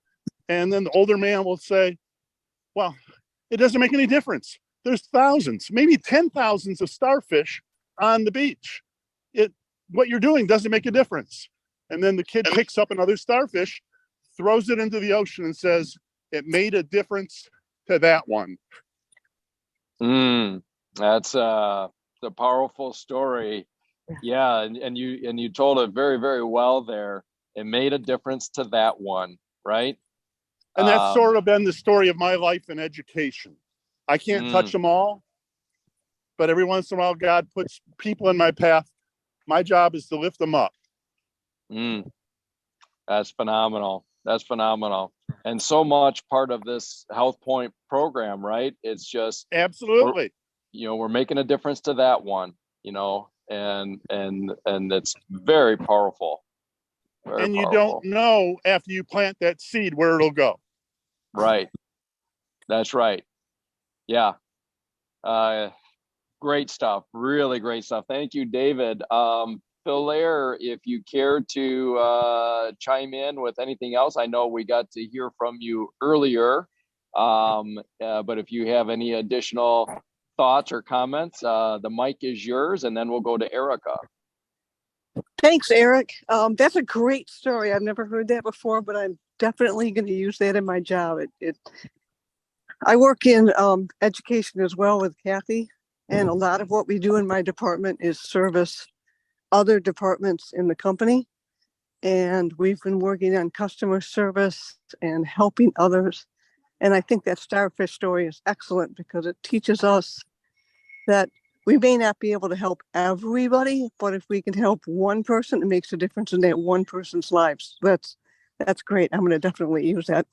And then the older man will say, well, it doesn't make any difference. There's thousands, maybe 10,000s of starfish on the beach. What you're doing doesn't make a difference. And then the kid picks up another starfish, throws it into the ocean and says, it made a difference to that one. That's the powerful story. Yeah, and you told it very, very well there. It made a difference to that one, right? And that's sort of been the story of my life in education. I can't touch them all, but every once in a while, God puts people in my path. My job is to lift them up. That's phenomenal. That's phenomenal. And so much part of this HealthPointe program, right? It's just absolutely, we're making a difference to that one, and it's very powerful. And you don't know after you plant that seed where it'll go. Right. That's right. Yeah. Great stuff. Really great stuff. Thank you, David. Phil, if you care to chime in with anything else, I know we got to hear from you earlier, but if you have any additional thoughts or comments, the mic is yours, and then we'll go to Erica. Thanks, Eric. That's a great story. I've never heard that before, but I'm definitely going to use that in my job. I work in education as well with Kathy, and a lot of what we do in my department is service other departments in the company. And we've been working on customer service and helping others. And I think that starfish story is excellent because it teaches us that we may not be able to help everybody, but if we can help one person, it makes a difference in that one person's lives. That's great. I'm going to definitely use that.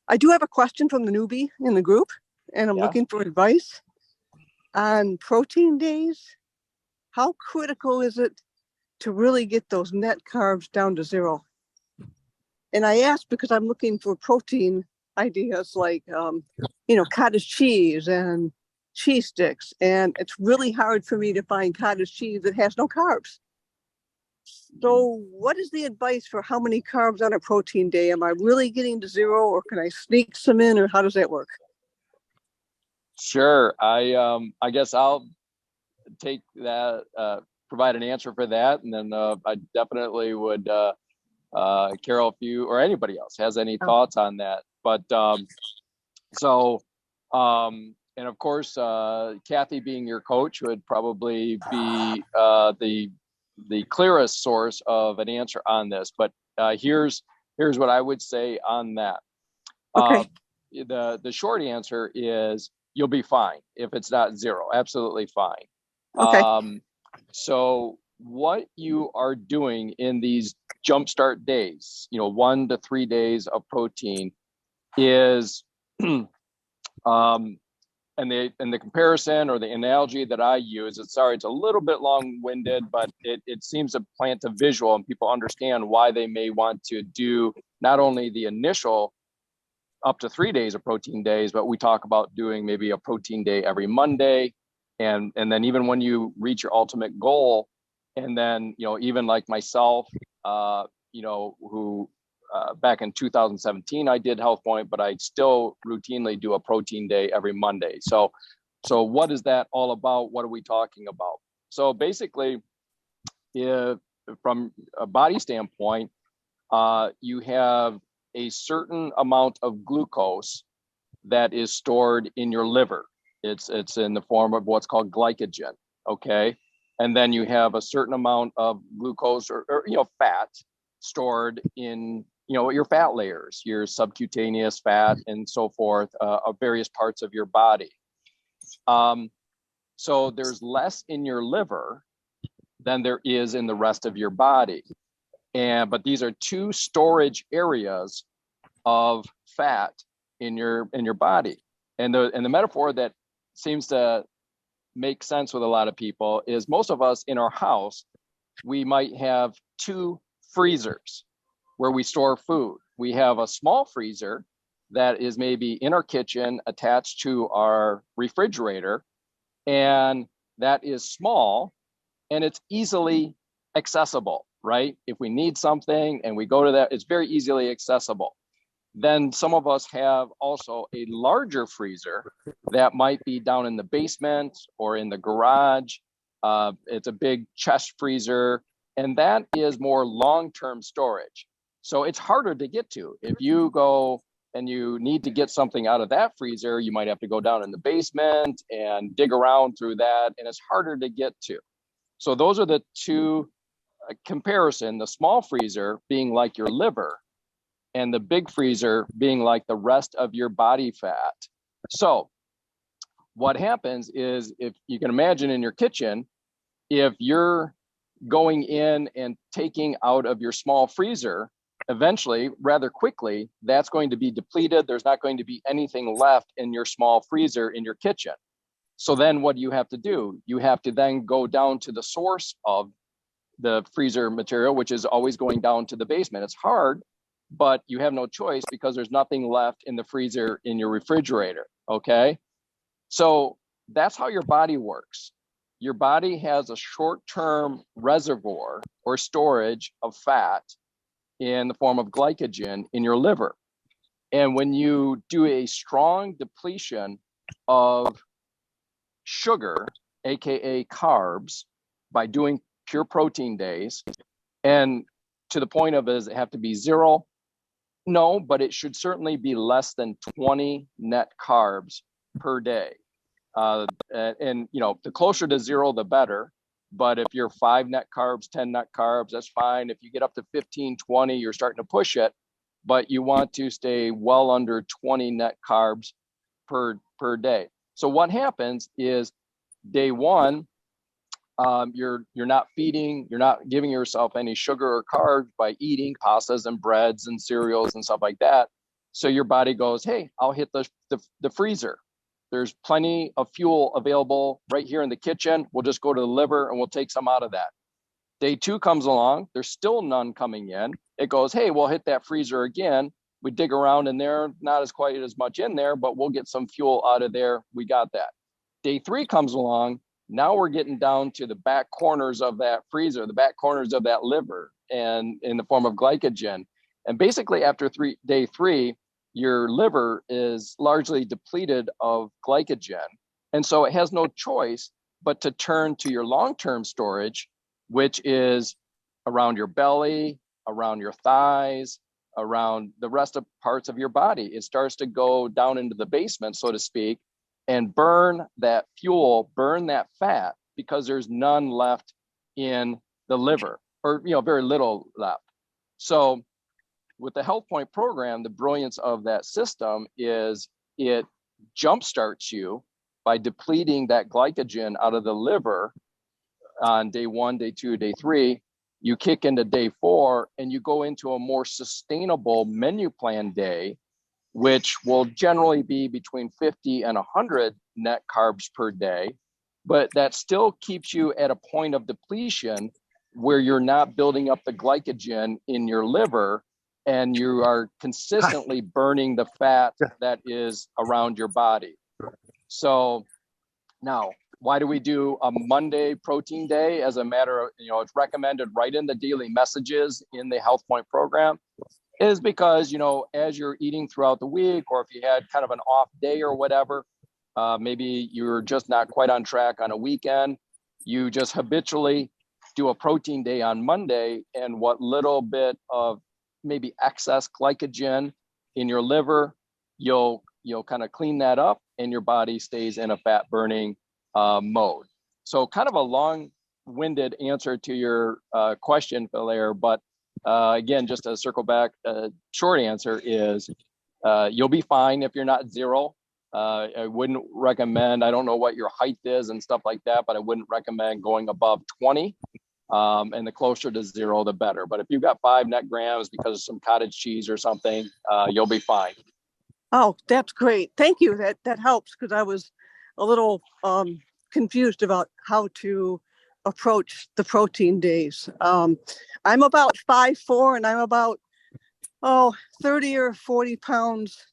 I do have a question from the newbie in the group, and I'm Yeah. looking for advice on protein days. How critical is it to really get those net carbs down to zero? And I ask because I'm looking for protein ideas like, cottage cheese and cheese sticks. And it's really hard for me to find cottage cheese that has no carbs. So what is the advice for how many carbs on a protein day? Am I really getting to zero, or can I sneak some in, or how does that work? Sure. I guess I'll take that, provide an answer for that, and then I definitely would, Carol, if you or anybody else has any thoughts on that. But and of course, Kathy, being your coach, would probably be the clearest source of an answer on this. But here's what I would say on that. Okay. The short answer is you'll be fine if it's not zero. Absolutely fine. Okay. So what you are doing in these jumpstart days, 1 to 3 days of protein, is and the comparison or the analogy that I use, it's a little bit long-winded, but it seems to plant a visual and people understand why they may want to do not only the initial up to 3 days of protein days, but we talk about doing maybe a protein day every Monday. And then even when you reach your ultimate goal, and then, even like myself, who back in 2017, I did HealthPointe, but I still routinely do a protein day every Monday. So what is that all about? What are we talking about? So basically, from a body standpoint, you have a certain amount of glucose that is stored in your liver. It's in the form of what's called glycogen. Okay. And then you have a certain amount of glucose or fat stored in, your fat layers, your subcutaneous fat and so forth, of various parts of your body. So there's less in your liver than there is in the rest of your body. But these are two storage areas of fat in your body. And the metaphor that seems to make sense with a lot of people is most of us in our house, we might have two freezers where we store food. We have a small freezer that is maybe in our kitchen attached to our refrigerator, and that is small and it's easily accessible, right? If we need something and we go to that, it's very easily accessible. Then some of us have also a larger freezer that might be down in the basement or in the garage. It's a big chest freezer, and that is more long-term storage. So it's harder to get to. If you go and you need to get something out of that freezer, you might have to go down in the basement and dig around through that, and it's harder to get to. So those are the two comparison, the small freezer being like your liver and the big freezer being like the rest of your body fat. So what happens is, if you can imagine in your kitchen, if you're going in and taking out of your small freezer, eventually, rather quickly, that's going to be depleted. There's not going to be anything left in your small freezer in your kitchen. So then what do you have to do? You have to then go down to the source of the freezer material, which is always going down to the basement. It's hard, but you have no choice because there's nothing left in the freezer in your refrigerator. Okay. So that's how your body works. Your body has a short-term reservoir or storage of fat in the form of glycogen in your liver. And when you do a strong depletion of sugar, AKA carbs, by doing pure protein days, and to the point of, does it have to be zero? No, but it should certainly be less than 20 net carbs per day. And the closer to zero, the better. But if you're 5 net carbs, 10 net carbs, that's fine. If you get up to 15, 20, you're starting to push it, but you want to stay well under 20 net carbs per day. So what happens is Day one, you're not giving yourself any sugar or carbs by eating pastas and breads and cereals and stuff like that. So your body goes, hey, I'll hit the freezer. There's plenty of fuel available right here in the kitchen. We'll just go to the liver and we'll take some out of that. Day two comes along. There's still none coming in. It goes, hey, we'll hit that freezer again. We dig around in there, not as quite as much in there, but we'll get some fuel out of there. We got that. Day three comes along. Now we're getting down to the back corners of that freezer, the back corners of that liver, and in the form of glycogen. And basically after day three, your liver is largely depleted of glycogen. And so it has no choice but to turn to your long-term storage, which is around your belly, around your thighs, around the rest of parts of your body. It starts to go down into the basement, so to speak, and burn that fuel, burn that fat, because there's none left in the liver, or very little left. So with the HealthPointe program, the brilliance of that system is it jumpstarts you by depleting that glycogen out of the liver on day one, day two, day three. You kick into day four and you go into a more sustainable menu plan day, which will generally be between 50 and 100 net carbs per day. But that still keeps you at a point of depletion where you're not building up the glycogen in your liver and you are consistently burning the fat that is around your body. So now, why do we do a Monday protein day? As a matter of, it's recommended right in the daily messages in the HealthPointe program, is because, as you're eating throughout the week, or if you had kind of an off day or whatever, maybe you're just not quite on track on a weekend, you just habitually do a protein day on Monday, and what little bit of maybe excess glycogen in your liver, you'll kind of clean that up and your body stays in a fat burning mode. So kind of a long-winded answer to your question, Philaire, but again, just to circle back, short answer is you'll be fine if you're not zero. I wouldn't recommend, I don't know what your height is and stuff like that, but I wouldn't recommend going above 20. And the closer to zero, the better. But if you've got 5 net grams because of some cottage cheese or something, you'll be fine. Oh, that's great. Thank you. That helps, because I was a little confused about how to approach the protein days. I'm about 5'4", and I'm about 30 or 40 pounds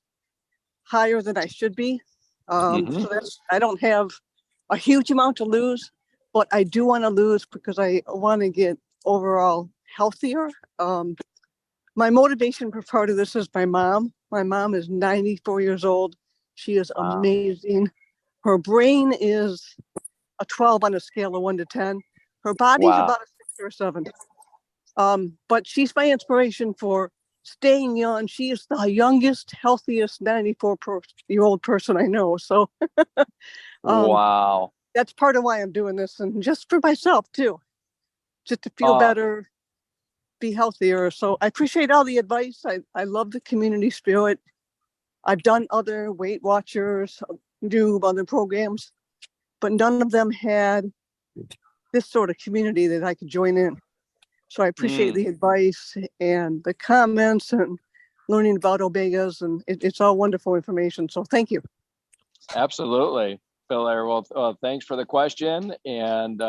higher than I should be. So I don't have a huge amount to lose, but I do want to lose because I want to get overall healthier. My motivation for part of this is my mom. My mom is 94 years old. She is amazing. Her brain is a 12 on a scale of 1 to 10. Her body's about a 6 or a 7. But she's my inspiration for staying young. She is the youngest, healthiest 94-year-old person I know. So Wow. That's part of why I'm doing this, and just for myself too, just to feel better, be healthier. So I appreciate all the advice. I love the community spirit. I've done other Weight Watchers, do other programs, but none of them had this sort of community that I could join in. So I appreciate the advice and the comments and learning about omegas, and it's all wonderful information. So thank you. Absolutely. Philaire, well, thanks for the question, and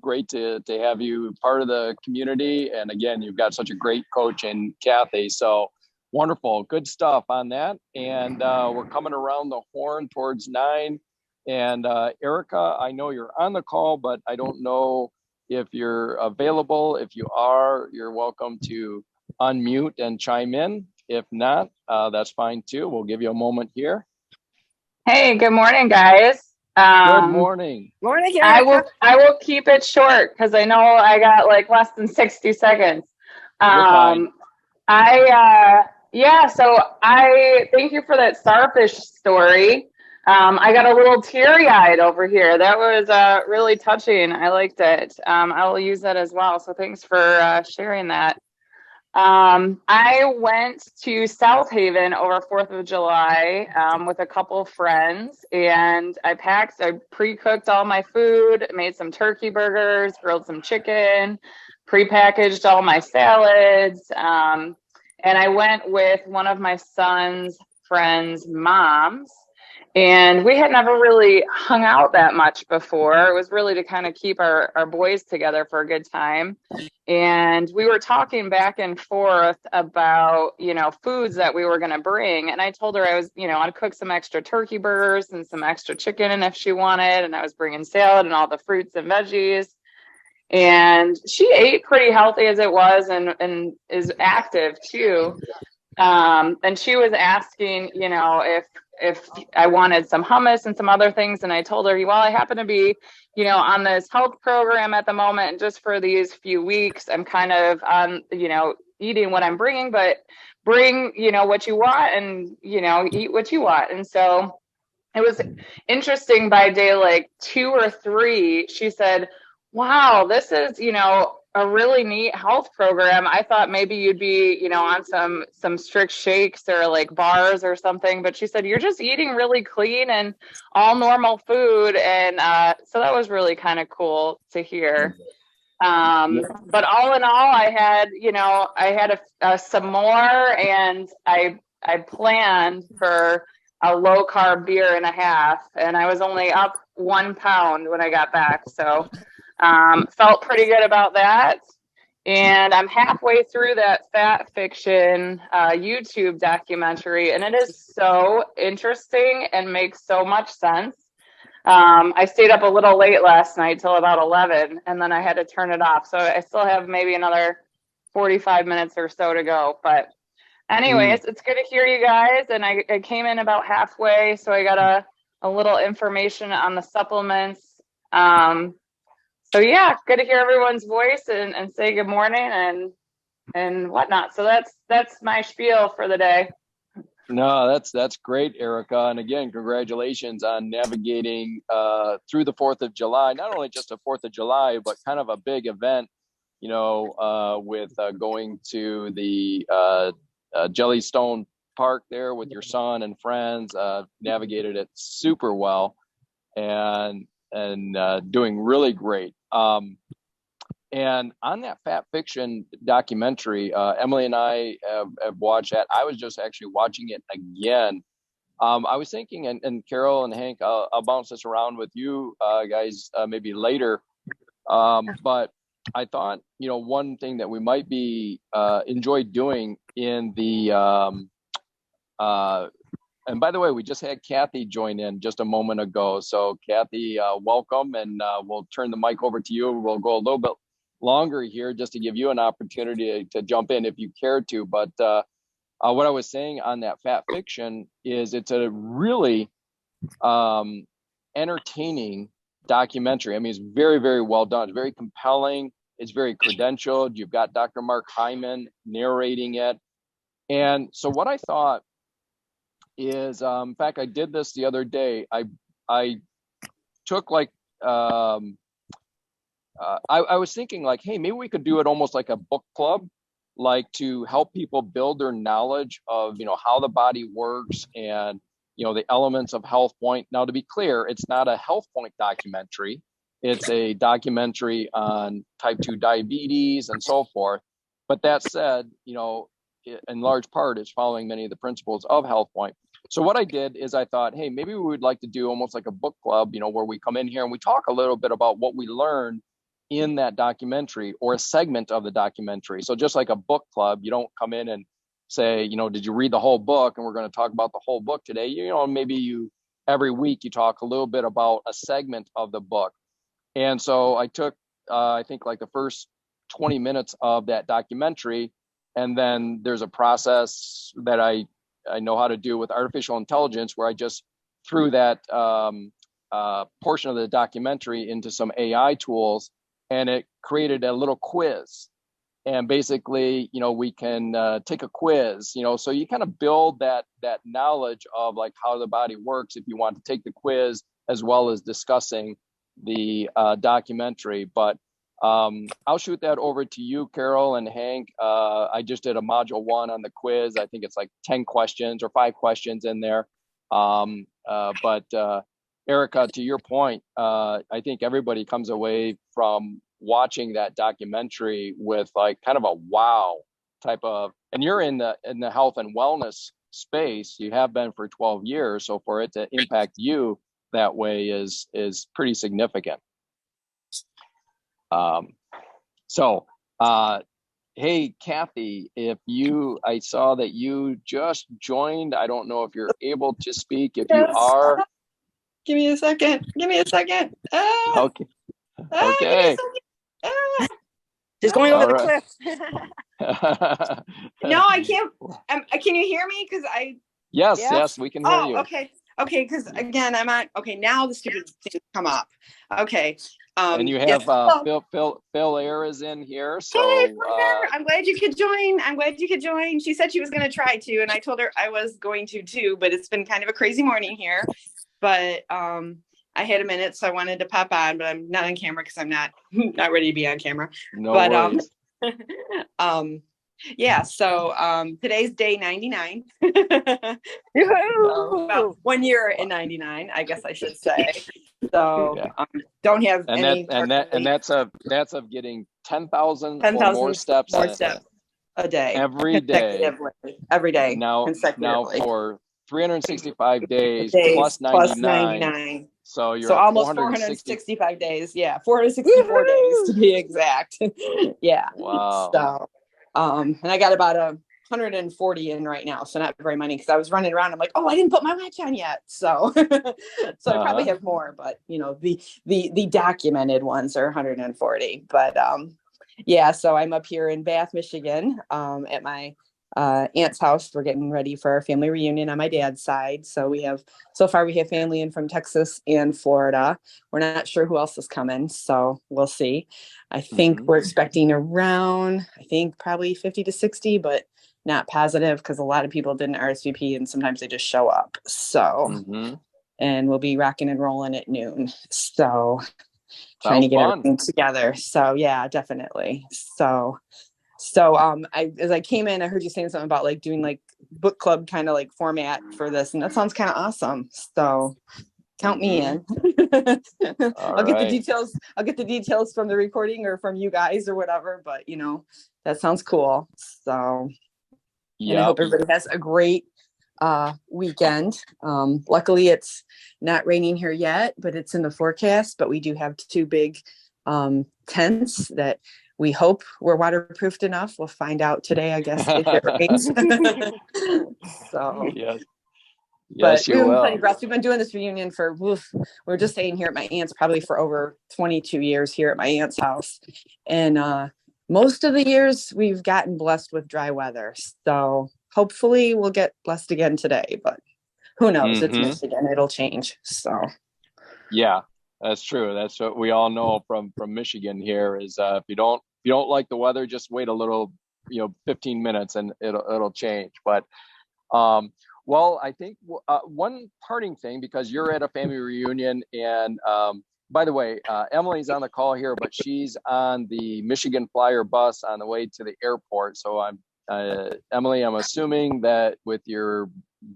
great to have you part of the community. And again, you've got such a great coach in Kathy. So wonderful, good stuff on that. And we're coming around the horn towards 9. And Erica, I know you're on the call, but I don't know if you're available. If you are, you're welcome to unmute and chime in. If not, that's fine too. We'll give you a moment here. Hey, good morning, guys. Good morning. Morning, Erica. I will keep it short because I know I got like less than 60 seconds. You're fine. So I thank you for that starfish story. I got a little teary-eyed over here. That was really touching. I liked it. I will use that as well. So thanks for sharing that. I went to South Haven over 4th of July with a couple of friends, and I pre-cooked all my food, made some turkey burgers, grilled some chicken, pre-packaged all my salads. And I went with one of my son's friends' moms. And we had never really hung out that much before. It was really to kind of keep our boys together for a good time. And we were talking back and forth about, foods that we were going to bring. And I told her I'd cook some extra turkey burgers and some extra chicken if she wanted. And I was bringing salad and all the fruits and veggies. And she ate pretty healthy as it was and is active too. And she was asking, if I wanted some hummus and some other things. And I told her, well, I happen to be, on this health program at the moment. And just for these few weeks, I'm kind of on, eating what I'm bringing, but bring, what you want and, eat what you want. And so it was interesting by day like 2 or 3, she said, wow, this is, a really neat health program. I thought maybe you'd be, on some strict shakes or like bars or something, but she said, you're just eating really clean and all normal food. And so that was really kind of cool to hear. But all in all, I had some more, and I planned for a low carb beer and a half, and I was only up 1 pound when I got back. So felt pretty good about that. And I'm halfway through that Fat Fiction YouTube documentary, and it is so interesting and makes so much sense. I stayed up a little late last night till about 11, and then I had to turn it off. So I still have maybe another 45 minutes or so to go. But anyways, it's good to hear you guys. And I came in about halfway, so I got a little information on the supplements. So yeah, good to hear everyone's voice and say good morning and whatnot. So that's my spiel for the day. No, that's great, Erica. And again, congratulations on navigating through the 4th of July. Not only just a 4th of July, but kind of a big event, with going to the Jellystone Park there with your son and friends. Navigated it super well and doing really great. And on that Fat Fiction documentary, Emily and I have watched that. I was just actually watching it again. I was thinking, and Carol and Hank, I'll bounce this around with you guys maybe later. But I thought, one thing that we might be enjoy doing in the and by the way, we just had Kathy join in just a moment ago. So Kathy, welcome, and we'll turn the mic over to you. We'll go a little bit longer here just to give you an opportunity to jump in if you care to. But what I was saying on that Fat Fiction is it's a really entertaining documentary. I mean, it's very, very well done. It's very compelling. It's very credentialed. You've got Dr. Mark Hyman narrating it. And so what I thought is, in fact, I did this the other day. I took like, I was thinking like, hey, maybe we could do it almost like a book club, like to help people build their knowledge of, how the body works and, the elements of HealthPointe. Now, to be clear, it's not a HealthPointe documentary. It's a documentary on type 2 diabetes and so forth. But that said, in large part, it's following many of the principles of HealthPointe. So what I did is I thought, hey, maybe we would like to do almost like a book club, where we come in here and we talk a little bit about what we learned in that documentary or a segment of the documentary. So just like a book club, you don't come in and say, did you read the whole book? And we're going to talk about the whole book today. Maybe every week you talk a little bit about a segment of the book. And so I took, I think like the first 20 minutes of that documentary. And then there's a process that I know how to do with artificial intelligence where I just threw that portion of the documentary into some AI tools, and it created a little quiz. And basically, we can take a quiz, so you kind of build that knowledge of like how the body works if you want to take the quiz as well as discussing the documentary. But I'll shoot that over to you, Carol and Hank. I just did a module 1 on the quiz. I think it's like 10 questions or 5 questions in there. But Erica, to your point, I think everybody comes away from watching that documentary with like kind of a wow type of, and you're in the health and wellness space. You have been for 12 years. So for it to impact you that way is pretty significant. Hey, Kathy, I saw that you just joined. I don't know if you're able to speak. If you are. Give me a second. Okay. Okay. She's going over the right. cliff. No, I can't. Can you hear me? Because Yes, we can hear you. Okay. Because again, I'm on. Okay, now the stupid things come up. Okay. And you have Phil Air is in here. So hey, I'm glad you could join. She said she was going to try to, and I told her I was going to too. But it's been kind of a crazy morning here. But I had a minute, so I wanted to pop on, but I'm not on camera because I'm not ready to be on camera. No worries. Yeah, so today's day 99. Yoo-hoo! Well, 1 year in 99, I guess I should say. So don't have any. That's of getting 10,000 or more steps a day. Every day. Every day. Now for 365 days plus 99. So you're at almost 465 days. Yeah, 464 days to be exact. Yeah. Wow. So, and I got about 140 in right now, so not very many because I was running around. I'm like, oh, I didn't put my watch on yet. So, I probably have more, but the documented ones are 140. But yeah, so I'm up here in Bath, Michigan, at my aunt's house. We're getting ready for our family reunion on my dad's side. So so far we have family in from Texas and Florida. We're not sure who else is coming, so we'll see. I think we're expecting around, probably 50 to 60, but not positive because a lot of people didn't RSVP and sometimes they just show up. So, and we'll be rocking and rolling at noon. So trying to get everything together. So yeah, definitely. So as I came in, I heard you saying something about like doing like book club kind of like format for this, and that sounds kind of awesome. So count me in. I'll get the details from the recording or from you guys or whatever, but that sounds cool. So and I hope everybody has a great weekend. Luckily it's not raining here yet, but it's in the forecast, but we do have 2 big tents that we hope we're waterproofed enough. We'll find out today, I guess, if it rains. So, yes, you will. We've been doing this reunion for, we're just staying here at my aunt's probably for over 22 years here at my aunt's house. And most of the years we've gotten blessed with dry weather. So hopefully we'll get blessed again today, but who knows? It's Michigan, it'll change. So, yeah. That's true. That's what we all know from Michigan here is if you don't like the weather, just wait a little, 15 minutes and it'll change. But well, I think one parting thing, because you're at a family reunion, and by the way, Emily's on the call here, but she's on the Michigan Flyer bus on the way to the airport. So Emily, I'm assuming that with your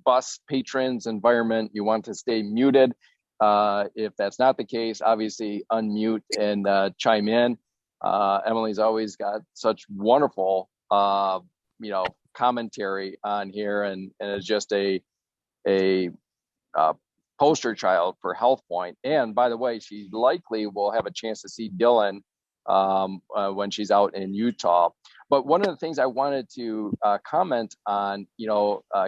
bus patrons environment, you want to stay muted. If that's not the case, obviously unmute and chime in. Emily's always got such wonderful, commentary on here, and is just a poster child for HealthPointe. And by the way, she likely will have a chance to see Dylan when she's out in Utah. But one of the things I wanted to comment on,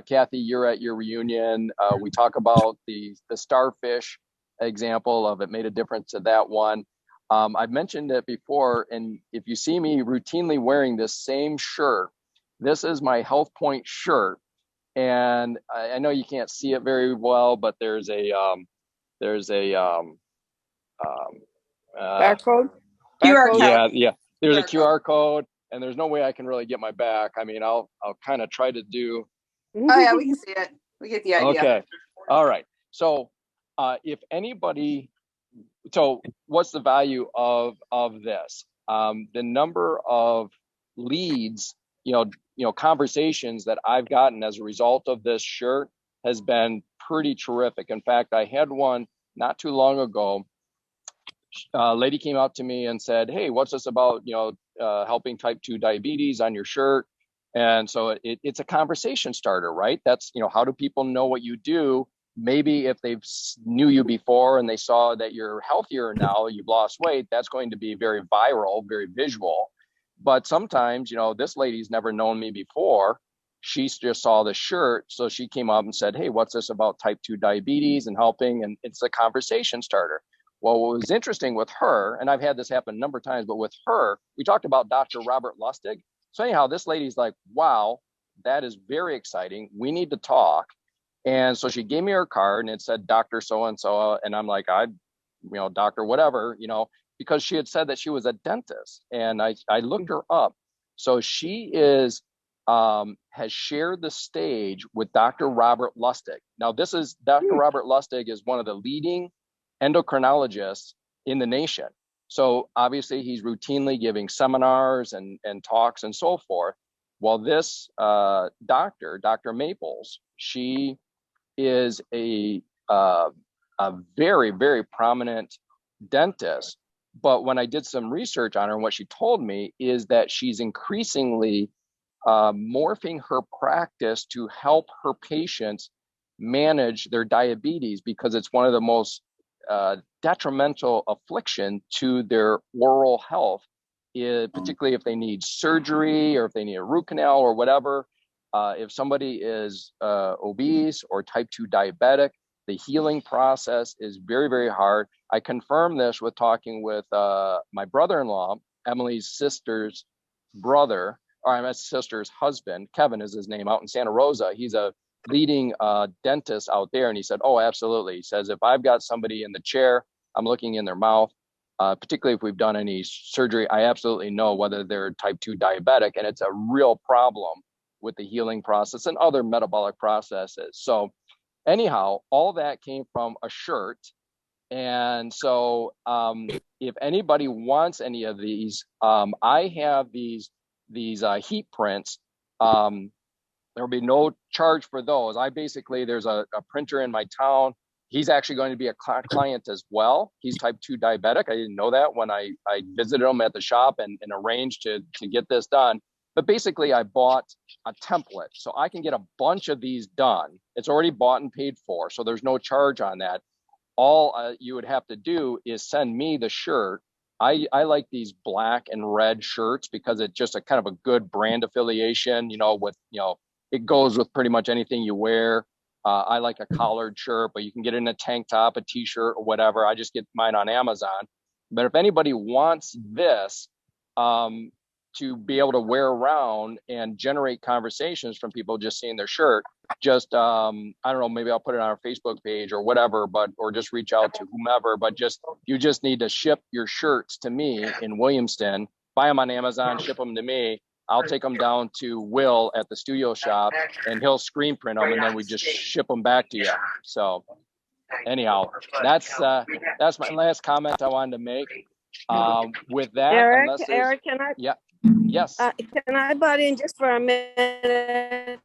Kathy, you're at your reunion. We talk about the starfish example of it made a difference to that one. I've mentioned it before, and if you see me routinely wearing this same shirt, this is my HealthPointe shirt. And I know you can't see it very well, but there's a Barcode? QR code. Yeah. There's a QR code, and there's no way I can really get my back. I mean, I'll kind of try to do. Oh yeah, we can see it. We get the idea. Okay. All right. So if anybody, so what's the value of this? the number of leads, conversations that I've gotten as a result of this shirt has been pretty terrific. In fact, I had one not too long ago. A lady came out to me and said, "Hey, what's this about, helping type 2 diabetes on your shirt?" And so it's a conversation starter, right? That's, how do people know what you do? Maybe if they've knew you before and they saw that you're healthier now, you've lost weight, that's going to be very viral, very visual. But sometimes, this lady's never known me before. She just saw the shirt. So she came up and said, "Hey, what's this about type 2 diabetes and helping?" And it's a conversation starter. Well, what was interesting with her, and I've had this happen a number of times, but with her, we talked about Dr. Robert Lustig. So anyhow, this lady's like, "Wow, that is very exciting. We need to talk." And so she gave me her card and it said Dr. So-and-so. And I'm like, doctor, whatever, because she had said that she was a dentist. And I looked her up. So she has shared the stage with Dr. Robert Lustig. Now, Dr. Robert Lustig is one of the leading endocrinologists in the nation. So obviously he's routinely giving seminars and talks and so forth. Well, this doctor, Dr. Maples, she is a very, very prominent dentist. But when I did some research on her, what she told me is that she's increasingly morphing her practice to help her patients manage their diabetes, because it's one of the most detrimental affliction to their oral health, particularly if they need surgery or if they need a root canal or whatever. If somebody is obese or type 2 diabetic, the healing process is very, very hard. I confirmed this with talking with my brother-in-law, Emily's sister's brother, or my sister's husband. Kevin is his name, out in Santa Rosa. He's a leading dentist out there. And he said, "Oh, absolutely." He says, "If I've got somebody in the chair, I'm looking in their mouth, particularly if we've done any surgery, I absolutely know whether they're type 2 diabetic. And it's a real problem with the healing process and other metabolic processes." So anyhow, all that came from a shirt. And so if anybody wants any of these, I have these heat prints. There will be no charge for those. There's a printer in my town. He's actually going to be a client as well. He's type 2 diabetic. I didn't know that when I visited him at the shop and arranged to get this done. But basically, I bought a template. So I can get a bunch of these done. It's already bought and paid for, so there's no charge on that. All you would have to do is send me the shirt. I like these black and red shirts because it's just a kind of a good brand affiliation, it goes with pretty much anything you wear. I like a collared shirt, but you can get it in a tank top, a t-shirt, or whatever. I just get mine on Amazon. But if anybody wants this to be able to wear around and generate conversations from people just seeing their shirt, just I don't know, maybe I'll put it on our Facebook page or whatever, or just reach out to whomever. But you just need to ship your shirts to me in Williamston. Buy them on Amazon, ship them to me. I'll take them down to Will at the studio shop and he'll screen print them, and then we just ship them back to you. So anyhow, that's my last comment I wanted to make. With that, Eric, can I? Yeah. Yes. Can I butt in just for a minute?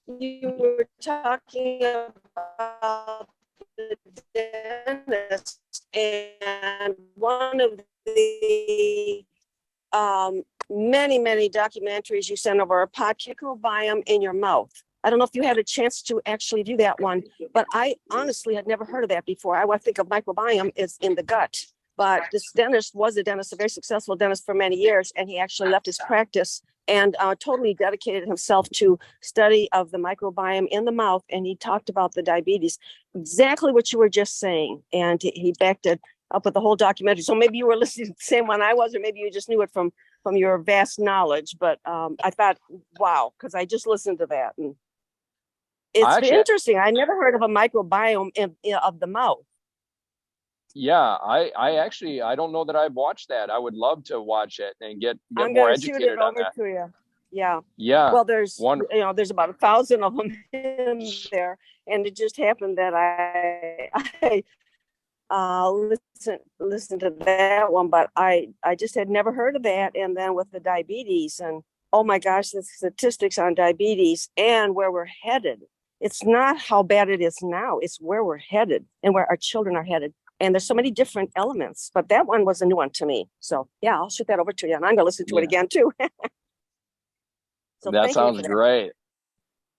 You were talking about the dentist, and one of the many documentaries you sent over a microbiome in your mouth. I don't know if you had a chance to actually view that one, but I honestly had never heard of that before. I would think of microbiome is in the gut, but this dentist was a very successful dentist for many years, and he actually left his practice and totally dedicated himself to study of the microbiome in the mouth. And he talked about the diabetes, exactly what you were just saying, and he backed it up with the whole documentary. So maybe you were listening to the same one I was, or maybe you just knew it from your vast knowledge. But I thought, wow, because I just listened to that, and it's interesting. I never heard of a microbiome of the mouth. Yeah, I don't know that I've watched that. I would love to watch it and get more educated on that. To you. Yeah. Yeah. Well, there's there's about 1,000 of them in there, and it just happened that listen to that one, but I just had never heard of that. And then with the diabetes, and oh my gosh, the statistics on diabetes and where we're headed. It's not how bad it is now, it's where we're headed and where our children are headed. And there's so many different elements, but that one was a new one to me. So yeah, I'll shoot that over to you, and I'm gonna listen to it again too. So that thank you sounds for that. great.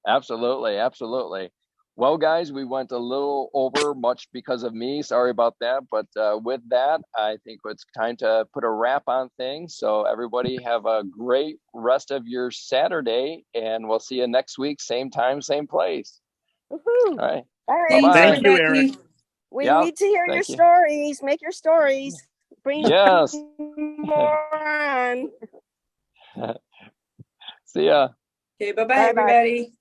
Absolutely, absolutely. Well, guys, we went a little over, much because of me. Sorry about that. But with that, I think it's time to put a wrap on things. So everybody have a great rest of your Saturday, and we'll see you next week, same time, same place. Woohoo. All right. All right. Thanks, Bye-bye. Thank you, everybody. Aaron. We Yeah, need to hear your thank you. stories. Make your stories. Bring Yes. more on. See ya. Okay, bye-bye, Bye-bye. everybody.